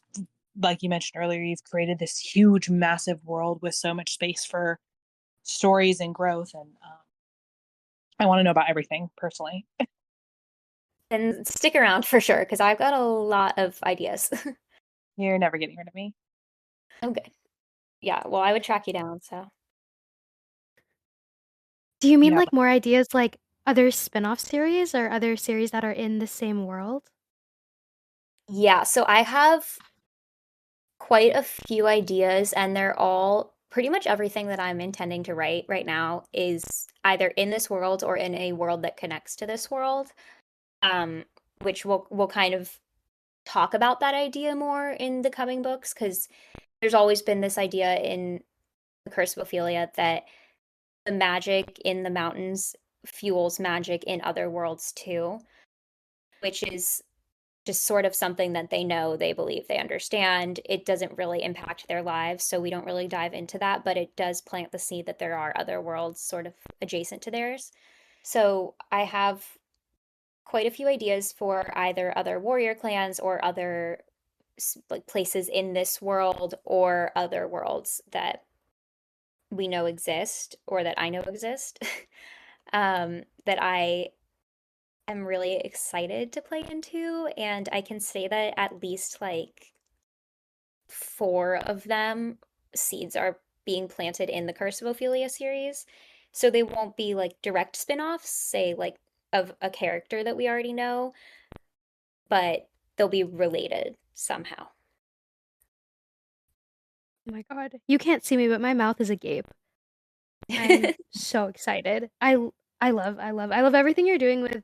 like you mentioned earlier, you've created this huge, massive world with so much space for stories and growth. And I want to know about everything personally. And stick around for sure because I've got a lot of ideas. You're never getting rid of me. I'm good. Yeah, well, I would track you down, so. Do you You mean, have like, more ideas, like, other spin-off series or other series that are in the same world? Yeah, so I have quite a few ideas, and they're all pretty much everything that I'm intending to write right now is either in this world or in a world that connects to this world. Um, which we'll kind of talk about that idea more in the coming books, because there's always been this idea in the Curse of Ophelia that the magic in the mountains fuels magic in other worlds too, which is just sort of something that they know, they believe, they understand. It doesn't really impact their lives, so we don't really dive into that, but it does plant the seed that there are other worlds sort of adjacent to theirs. So I have quite a few ideas for either other warrior clans or other like places in this world or other worlds that we know exist or that I know exist. That I am really excited to play into, and I can say that at least like four of them seeds are being planted in the Curse of Ophelia series. So they won't be like direct spin-offs, say like of a character that we already know, but they'll be related somehow. Oh my god. You can't see me, but my mouth is agape. I'm so excited. I love everything you're doing with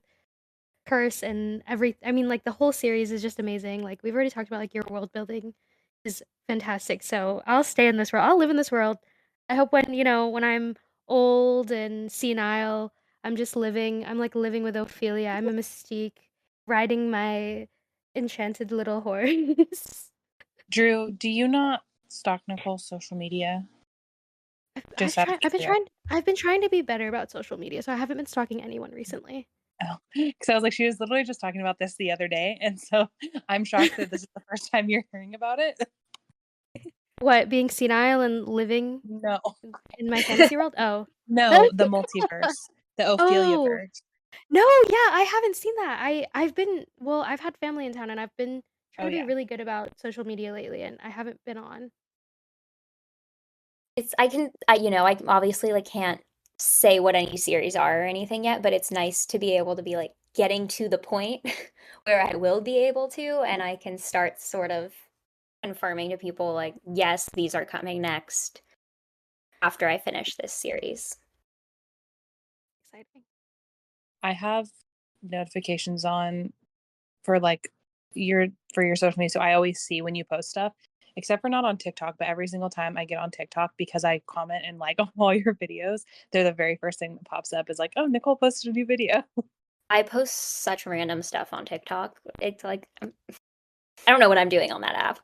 Curse and I mean, like, the whole series is just amazing. Like, we've already talked about, like, your world building is fantastic. So I'll stay in this world. I'll live in this world. I hope when I'm old and senile, I'm like living with Ophelia. I'm a mystique riding my enchanted little horse. Drew, do you not stalk Nicole's social media? Just out of curiosity. I've been trying to be better about social media, so I haven't been stalking anyone recently. Oh, because I was like, she was literally just talking about this the other day, and so I'm shocked that this is the first time you're hearing about it. What, being senile and living No, in my fantasy world? Oh. no, the multiverse, the Ophelia Oh. verse. No, yeah, I haven't seen that. I've had family in town and I've been trying Oh to be yeah, really good about social media lately and I haven't been on. It's I obviously like can't say what any series are or anything yet, but it's nice to be able to be like getting to the point where I will be able to, and I can start sort of confirming to people like, yes, these are coming next after I finish this series. Exciting. I have notifications on for like your social media, so I always see when you post stuff. Except for not on TikTok, but every single time I get on TikTok because I comment and like on all your videos, they're the very first thing that pops up is like, oh, Nicole posted a new video. I post such random stuff on TikTok. It's like I don't know what I'm doing on that app.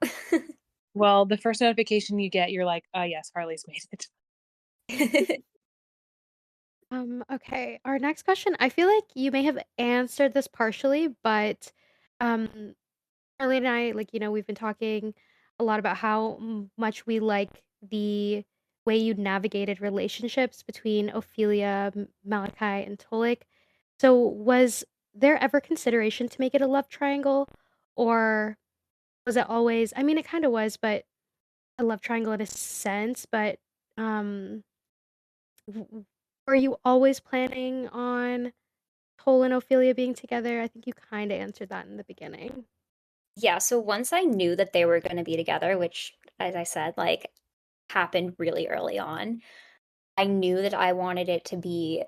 Well, the first notification you get, you're like, oh yes, Harley's made it. Okay. Our next question, I feel like you may have answered this partially, but um Charlie and I, like, we've been talking a lot about how much we like the way you navigated relationships between Ophelia, Malachi, and Tolik. So, was there ever consideration to make it a love triangle? Or was it always, I mean, it kind of was, but a love triangle in a sense, but um, were you always planning on Toll and Ophelia being together? I think you kind of answered that in the beginning. Yeah, so once I knew that they were going to be together, which, as I said, like happened really early on, I knew that I wanted it to be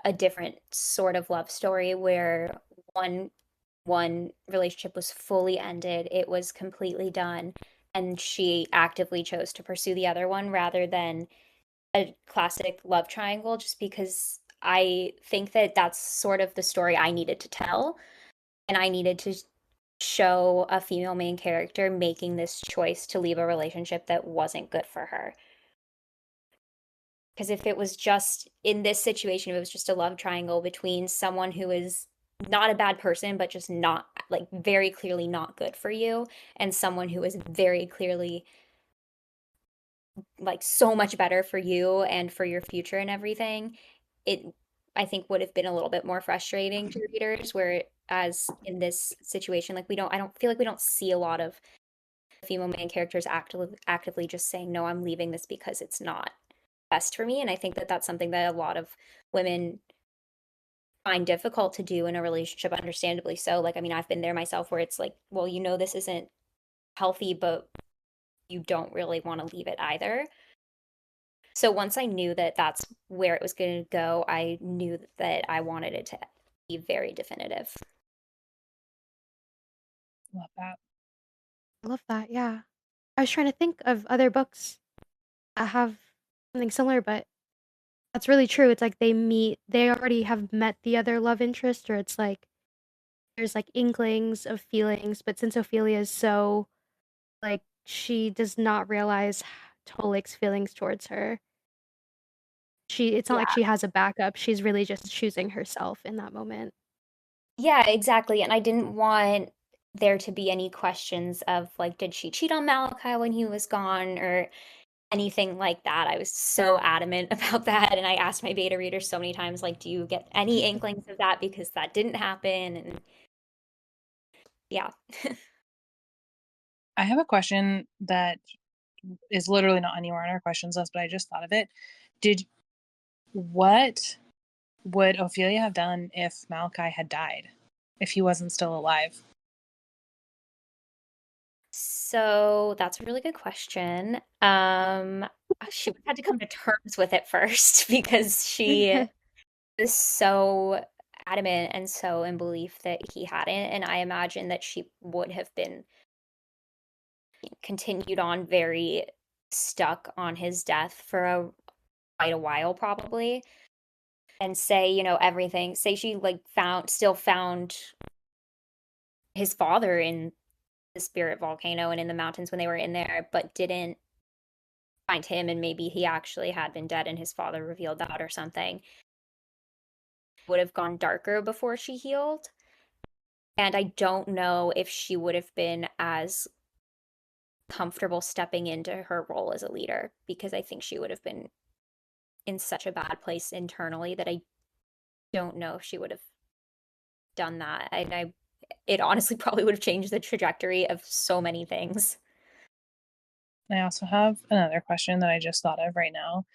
a different sort of love story where one one relationship was fully ended, it was completely done, and she actively chose to pursue the other one rather than a classic love triangle, just because I think that that's sort of the story I needed to tell, and I needed to show a female main character making this choice to leave a relationship that wasn't good for her. Because if it was just in this situation, if it was just a love triangle between someone who is not a bad person, but just not like very clearly not good for you, and someone who is very clearly like so much better for you and for your future and everything, it I think would have been a little bit more frustrating to readers. Whereas in this situation, like I don't feel like we don't see a lot of female main characters actively just saying, no, I'm leaving this because it's not best for me. And I think that that's something that a lot of women find difficult to do in a relationship, understandably so. Like, I mean, I've been there myself where it's like, well, this isn't healthy, but you don't really want to leave it either. So once I knew that that's where it was going to go, I knew that I wanted it to be very definitive. Love that. I love that, yeah. I was trying to think of other books that have something similar, but that's really true. It's like they already have met the other love interest, or it's like there's like inklings of feelings, but since Ophelia is so like she does not realize Tolik's feelings towards her. It's not like Yeah. she has a backup. She's really just choosing herself in that moment. Yeah, exactly. And I didn't want there to be any questions of like, did she cheat on Malachi when he was gone or anything like that. I was so adamant about that. And I asked my beta readers so many times, like, do you get any inklings of that? Because that didn't happen. And yeah. I have a question that is literally not anywhere on our questions list, but I just thought of it. What would Ophelia have done if Malachi had died? If he wasn't still alive? So that's a really good question. She had to come to terms with it first because she is so adamant and so in belief that he hadn't. And I imagine that she would have been continued on very stuck on his death for quite a while, probably. And say, everything. Say she like still found his father in the spirit volcano and in the mountains when they were in there, but didn't find him, and maybe he actually had been dead and his father revealed that or something. Would have gone darker before she healed. And I don't know if she would have been as comfortable stepping into her role as a leader because I think she would have been in such a bad place internally that I don't know if she would have done that. It honestly probably would have changed the trajectory of so many things. I also have another question that I just thought of right now.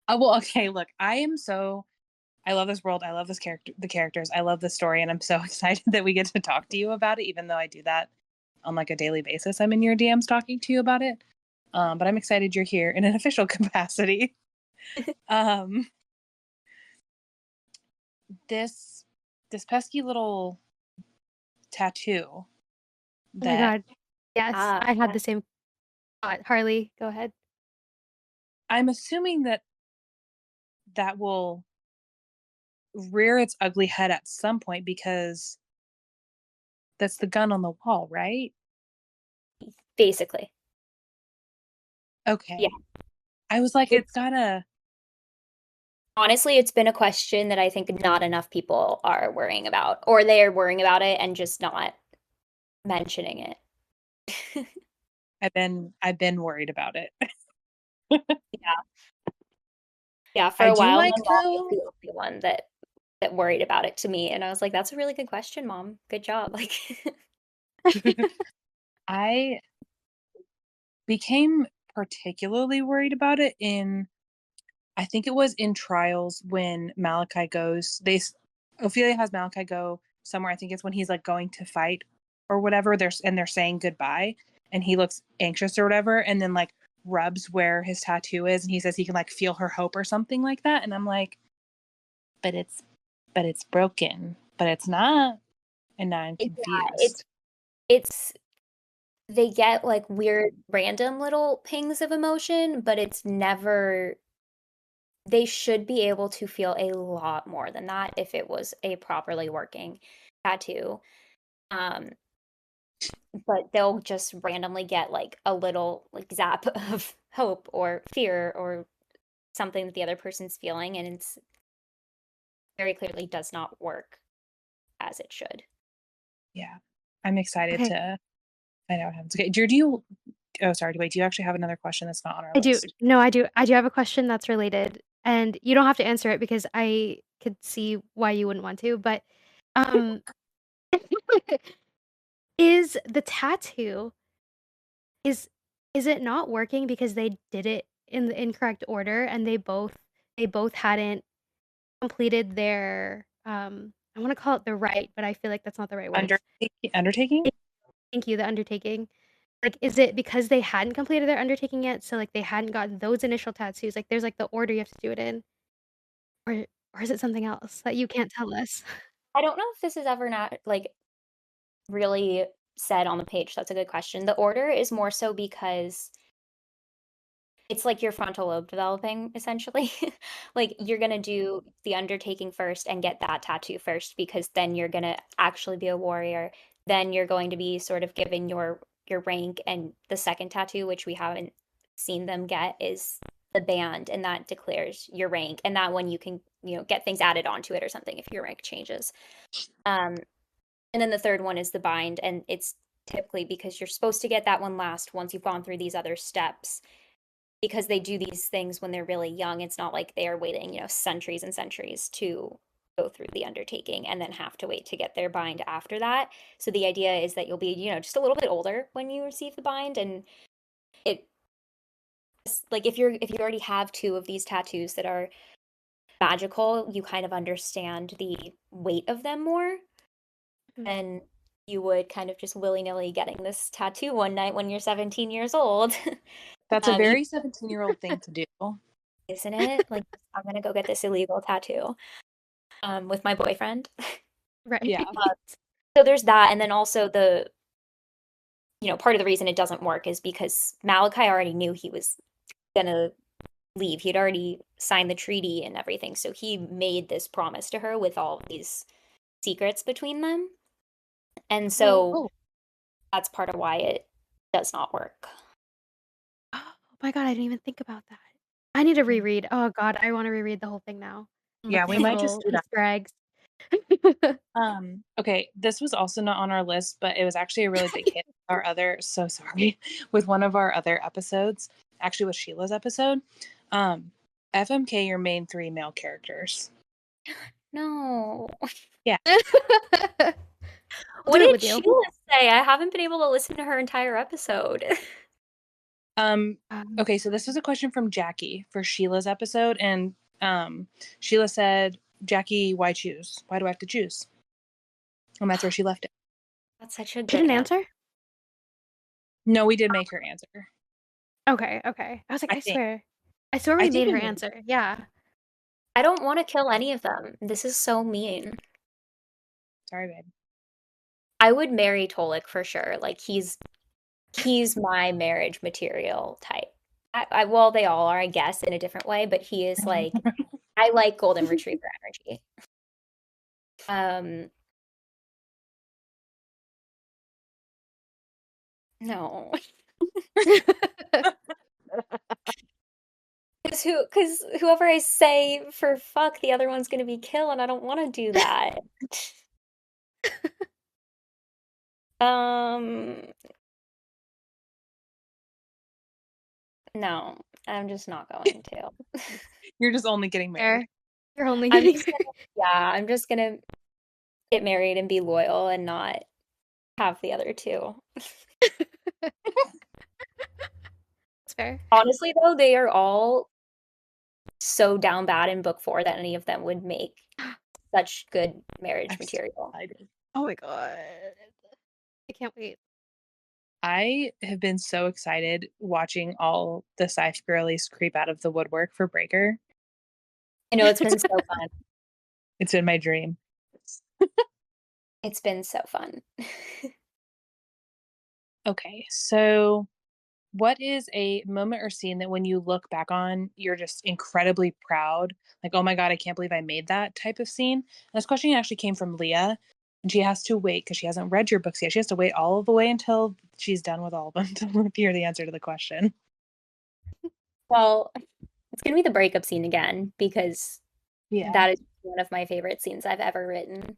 Well, okay, look, I love this world. I love the characters. I love the story, and I'm so excited that we get to talk to you about it, even though I do that on like a daily basis. I'm in your DMs talking to you about it. But I'm excited you're here in an official capacity. um, this pesky little tattoo Oh my that god. Yes, I had the same thought. Harley, go ahead. I'm assuming that will rear its ugly head at some point because that's the gun on the wall, right? Basically. Okay. Yeah. I was like, it's gotta. Honestly, it's been a question that I think not enough people are worrying about, or they are worrying about it and just not mentioning it. I've been worried about it. Yeah. Yeah, for I a do while, like my mom was though. the only one that worried about it to me, and I was like, "That's a really good question, Mom. Good job." Like, I became particularly worried about it I think it was in Trials when Malachi goes. Ophelia has Malachi go somewhere. I think it's when he's like going to fight or whatever. They're saying goodbye, and he looks anxious or whatever, and then like rubs where his tattoo is, and he says he can like feel her hope or something like that. And I'm like, but it's broken, but it's not, and now I'm yeah, confused. it's they get like weird random little pings of emotion, but it's never they should be able to feel a lot more than that if it was a properly working tattoo. Um, but they'll just randomly get like a little like zap of hope or fear or something that the other person's feeling, and it's very clearly does not work as it should. Yeah, I'm excited Okay, to find out what happens. Okay, Drew, do you? Oh, sorry. Wait, do you actually have another question that's not on our I do. list? No, I do. I do have a question that's related, and you don't have to answer it because I could see why you wouldn't want to, but, um, is the tattoo is is it not working because they did it in the incorrect order and they both hadn't completed their, I wanna call it the rite, but I feel like that's not the right word. Undertaking? Thank you, the undertaking. Like, is it because they hadn't completed their undertaking yet, so, like, they hadn't gotten those initial tattoos? Like, there's, like, the order you have to do it in, or or is it something else that you can't tell us? I don't know if this is ever not like really said on the page. That's a good question. The order is more so because it's like your frontal lobe developing essentially. Like you're going to do the undertaking first and get that tattoo first because then you're going to actually be a warrior. Then you're going to be sort of given your rank, and the second tattoo which we haven't seen them get is the band, and that declares your rank. And that one you can, get things added onto it or something if your rank changes. And then the third one is the bind, and it's typically because you're supposed to get that one last once you've gone through these other steps. Because they do these things when they're really young, it's not like they are waiting, centuries and centuries to go through the undertaking and then have to wait to get their bind after that. So the idea is that you'll be, just a little bit older when you receive the bind, and it like if you already have two of these tattoos that are magical, you kind of understand the weight of them more than you would kind of just willy-nilly getting this tattoo one night when you're 17 years old. That's a very 17-year-old thing to do. Isn't it? Like, I'm gonna go get this illegal tattoo with my boyfriend. Right. Yeah. So there's that, and then also part of the reason it doesn't work is because Malachi already knew he was gonna leave. He'd already signed the treaty and everything, so he made this promise to her with all these secrets between them. And so Oh. that's part of why it does not work. Oh my god, I didn't even think about that. I need to reread. Oh god, I wanna reread the whole thing now. Yeah, Look we for might just little do that. Easter eggs. Okay, this was also not on our list, but it was actually a really big hit. So sorry, with one of our other episodes, actually with Sheila's episode. FMK, your main three male characters. No. Yeah. We'll What do it did with you. Sheila say? I haven't been able to listen to her entire episode. Okay, so this was a question from Jackie for Sheila's episode, and Sheila said, "Jackie, why choose? Why do I have to choose?" And that's where she left it. That's such a She good didn't answer. answer? No, we did make her answer. Okay, okay. I was like, I I think. swear. I swear I we think made we her made. answer. Yeah. I don't want to kill any of them. This is so mean. Sorry, babe. I would marry Tolik for sure. Like he's my marriage material type. Well, they all are, I guess, in a different way, but he is like I like golden retriever energy. No. Because whoever I say for fuck, the other one's gonna be kill, and I don't want to do that. No, I'm just not going to. You're just only getting married. Fair. You're only I'm getting just I'm just gonna get married and be loyal and not have the other two. That's fair. Honestly, though, they are all so down bad in book 4 that any of them would make such good marriage I'm so material. excited. Oh my god. I can't wait. I have been so excited watching all the sci-fi girlies creep out of the woodwork for Breaker. I know it's been so fun. It's in my dream. It's been so fun. Okay, so what is a moment or scene that when you look back on, you're just incredibly proud? Like, oh my God, I can't believe I made that type of scene. And this question actually came from Leah, and she has to wait because she hasn't read your books yet. She has to wait all the way until she's done with all of them to hear the answer to the question. Well, it's gonna be the breakup scene again because Yeah. that is one of my favorite scenes I've ever written.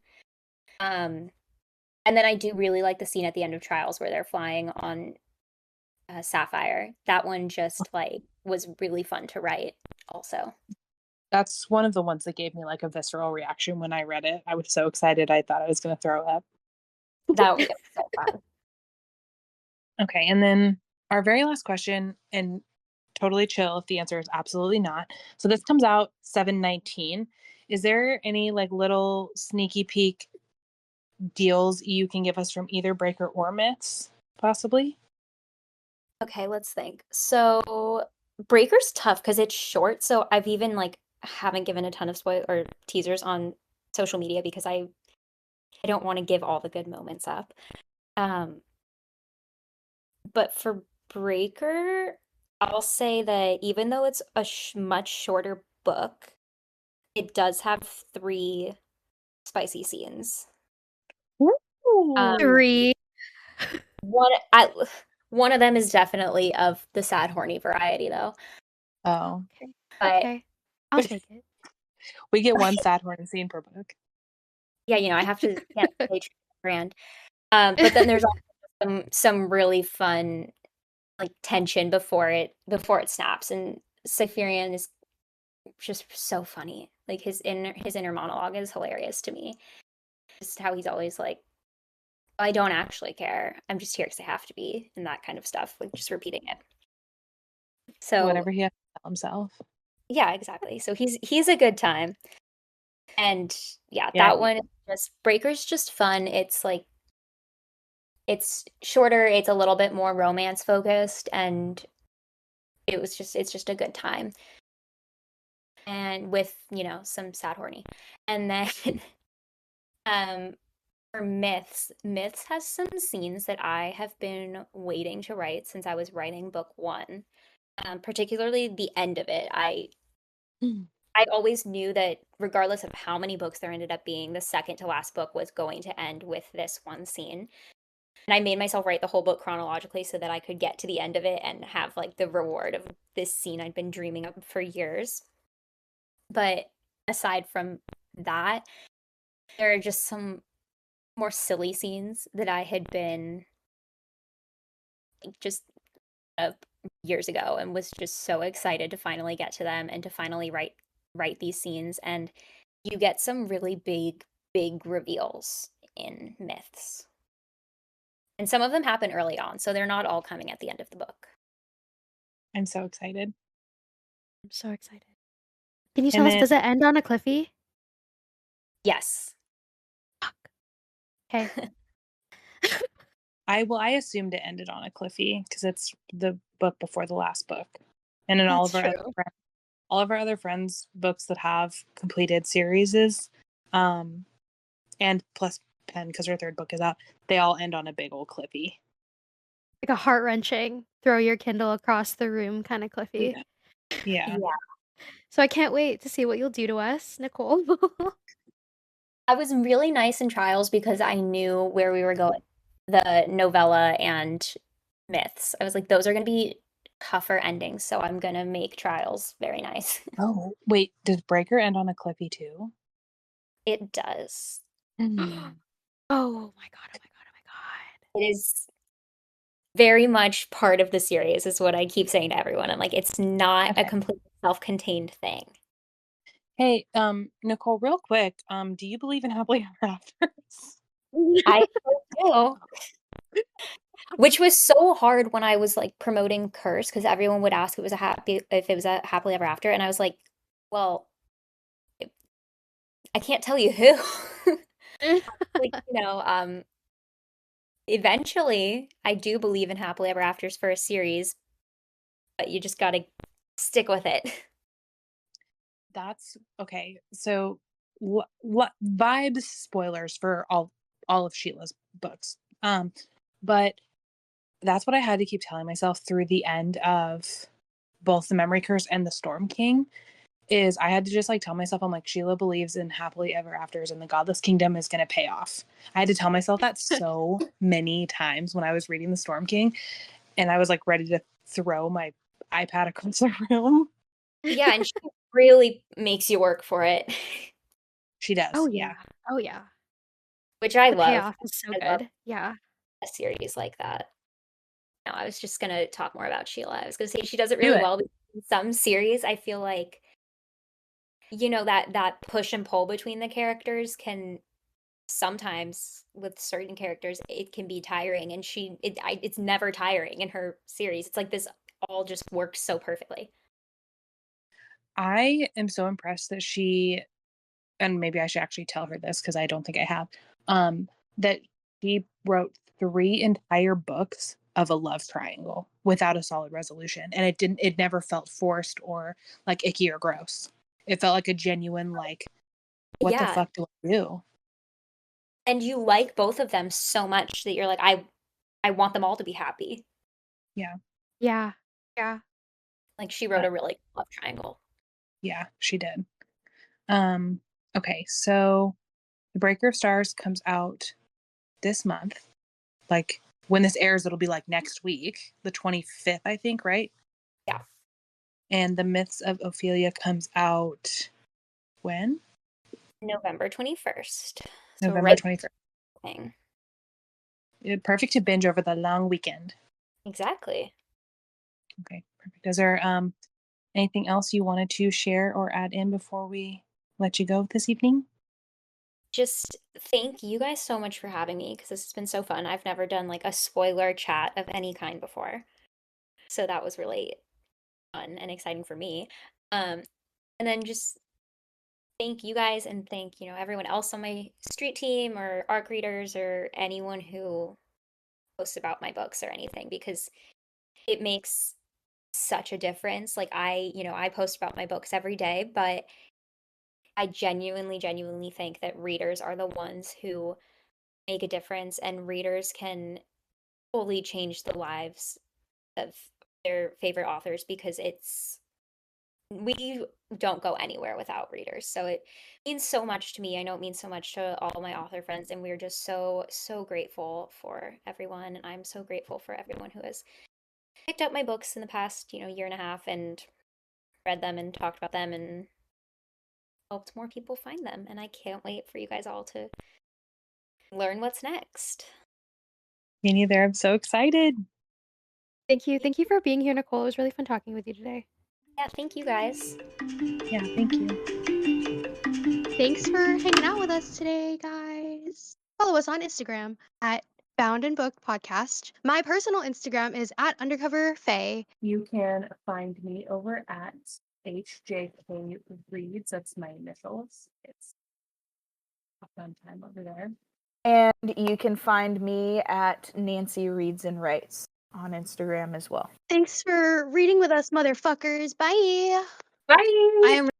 And then I do really like the scene at the end of Trials where they're flying on Sapphire. That one just like was really fun to write also. That's one of the ones that gave me like a visceral reaction when I read it. I was so excited. I thought I was going to throw up. That was so fun. Okay. And then our very last question, and totally chill if the answer is absolutely not. So this comes out 7/19. Is there any like little sneaky peek deals you can give us from either Breaker or Myths, possibly? Okay, let's think. So Breaker's tough because it's short. So I've even like haven't given a ton of spoil or teasers on social media because I don't want to give all the good moments up. But for Breaker, I'll say that even though it's a much shorter book, it does have 3 spicy scenes. Ooh. 3. One one of them is definitely of the sad horny variety though. Oh. Okay. But Okay. I'll take it. We get one sad horny scene per book. yeah, I have to stay true to the brand. But then there's also some really fun like tension before it snaps, and Cypherian is just so funny. Like his inner monologue is hilarious to me. Just how he's always like, I don't actually care. I'm just here because I have to be, and that kind of stuff. Like just repeating it. So Whatever he has to tell himself. yeah, exactly. So he's a good time. And yeah, Yeah. that one is just Breaker's just fun. It's like it's shorter, it's a little bit more romance focused, and it's just a good time. And with, some sad horny. And then for Myths has some scenes that I have been waiting to write since I was writing book one. Particularly the end of it. I always knew that regardless of how many books there ended up being, the second to last book was going to end with this one scene. And I made myself write the whole book chronologically so that I could get to the end of it and have like the reward of this scene I'd been dreaming of for years. But aside from that, there are just some more silly scenes that I had been like, just years ago and was just so excited to finally get to them and to finally write these scenes. And you get some really big reveals in Myths. And some of them happen early on, so they're not all coming at the end of the book. I'm so excited. I'm so excited. Can you And tell us, then does it end on a cliffy? Yes. Fuck. Okay. I assumed it ended on a cliffy because it's the book before the last book. And in That's true. all of our other friends' books that have completed series and plus Pen because her third book is out, they all end on a big old cliffy. Like a heart-wrenching, throw your Kindle across the room kind of cliffy. Yeah. Yeah. So I can't wait to see what you'll do to us, Nicole. I was really nice in Trials because I knew where we were going. The novella and Myths. I was like, those are going to be tougher endings, so I'm going to make Trials very nice. Oh, wait, does Breaker end on a cliffy too? It does. Mm. Oh my god, oh my god, oh my god. It is very much part of the series, is what I keep saying to everyone. I'm like, it's not a Okay. completely self-contained thing. Hey, Nicole, real quick, do you believe in happily ever afters? I do. Which was so hard when I was like promoting Curse because everyone would ask if it was a happily ever after, and I was like, well, I can't tell you who. Like, eventually I do believe in happily ever afters for a series, but you just gotta stick with it. That's okay. So, what vibes spoilers for all of Sheila's books. But that's what I had to keep telling myself through the end of both the Memory Curse and the Storm King. Is I had to just like tell myself, I'm like, Sheila believes in happily ever afters and the godless kingdom is going to pay off. I had to tell myself that so many times when I was reading the Storm King, and I was like ready to throw my iPad across the room. Yeah, and she really makes you work for it, She does. Oh Yeah. yeah. Oh yeah. which I The love. payoff is so I love good. Yeah. a series like that. No, I was just gonna talk more about Sheila. I was gonna say she does it Do really it. well. In some series, I feel like that push and pull between the characters can sometimes with certain characters it can be tiring, and it's never tiring in her series. It's like this all just works so perfectly. I am so impressed that she, and maybe I should actually tell her this because I don't think I have, that she wrote 3 entire books of a love triangle without a solid resolution. And it never felt forced or like icky or gross. It felt like a genuine, like, what the Yeah, fuck do I do? and you like both of them so much that you're like, I want them all to be happy. Yeah. Yeah. Yeah. Like she wrote But a really good love triangle. yeah, she did. Um, okay, so The Breaker of Stars comes out this month. Like when this airs, it'll be like next week, the 25th, I think, right? Yeah. And The Myths of Ophelia comes out when? November 21st. So November right 21st. thing. Perfect to binge over the long weekend. Exactly. Okay, perfect. Is there anything else you wanted to share or add in before we let you go this evening? Just thank you guys so much for having me because this has been so fun. I've never done like a spoiler chat of any kind before. So that was really fun and exciting for me. And then just thank you guys and thank, everyone else on my street team or ARC readers or anyone who posts about my books or anything because it makes such a difference. Like I post about my books every day, but I genuinely think that readers are the ones who make a difference and readers can fully change the lives of their favorite authors because we don't go anywhere without readers. So it means so much to me. I know it means so much to all my author friends, and we're just so grateful for everyone. And I'm so grateful for everyone who has picked up my books in the past, year and a half and read them and talked about them and helped more people find them. And I can't wait for you guys all to learn what's next. Me neither. I'm so excited. Thank you. Thank you for being here, Nicole. It was really fun talking with you today. Yeah, thank you guys. Yeah, thank you. Thanks for hanging out with us today, guys. Follow us on Instagram at Bound and Book Podcast. My personal Instagram is at Undercover Faye. You can find me over at HJK Reads. That's my initials. It's a fun time over there. And you can find me at Nancy Reads and Writes on Instagram as well. Thanks for reading with us, motherfuckers. Bye. Bye. I am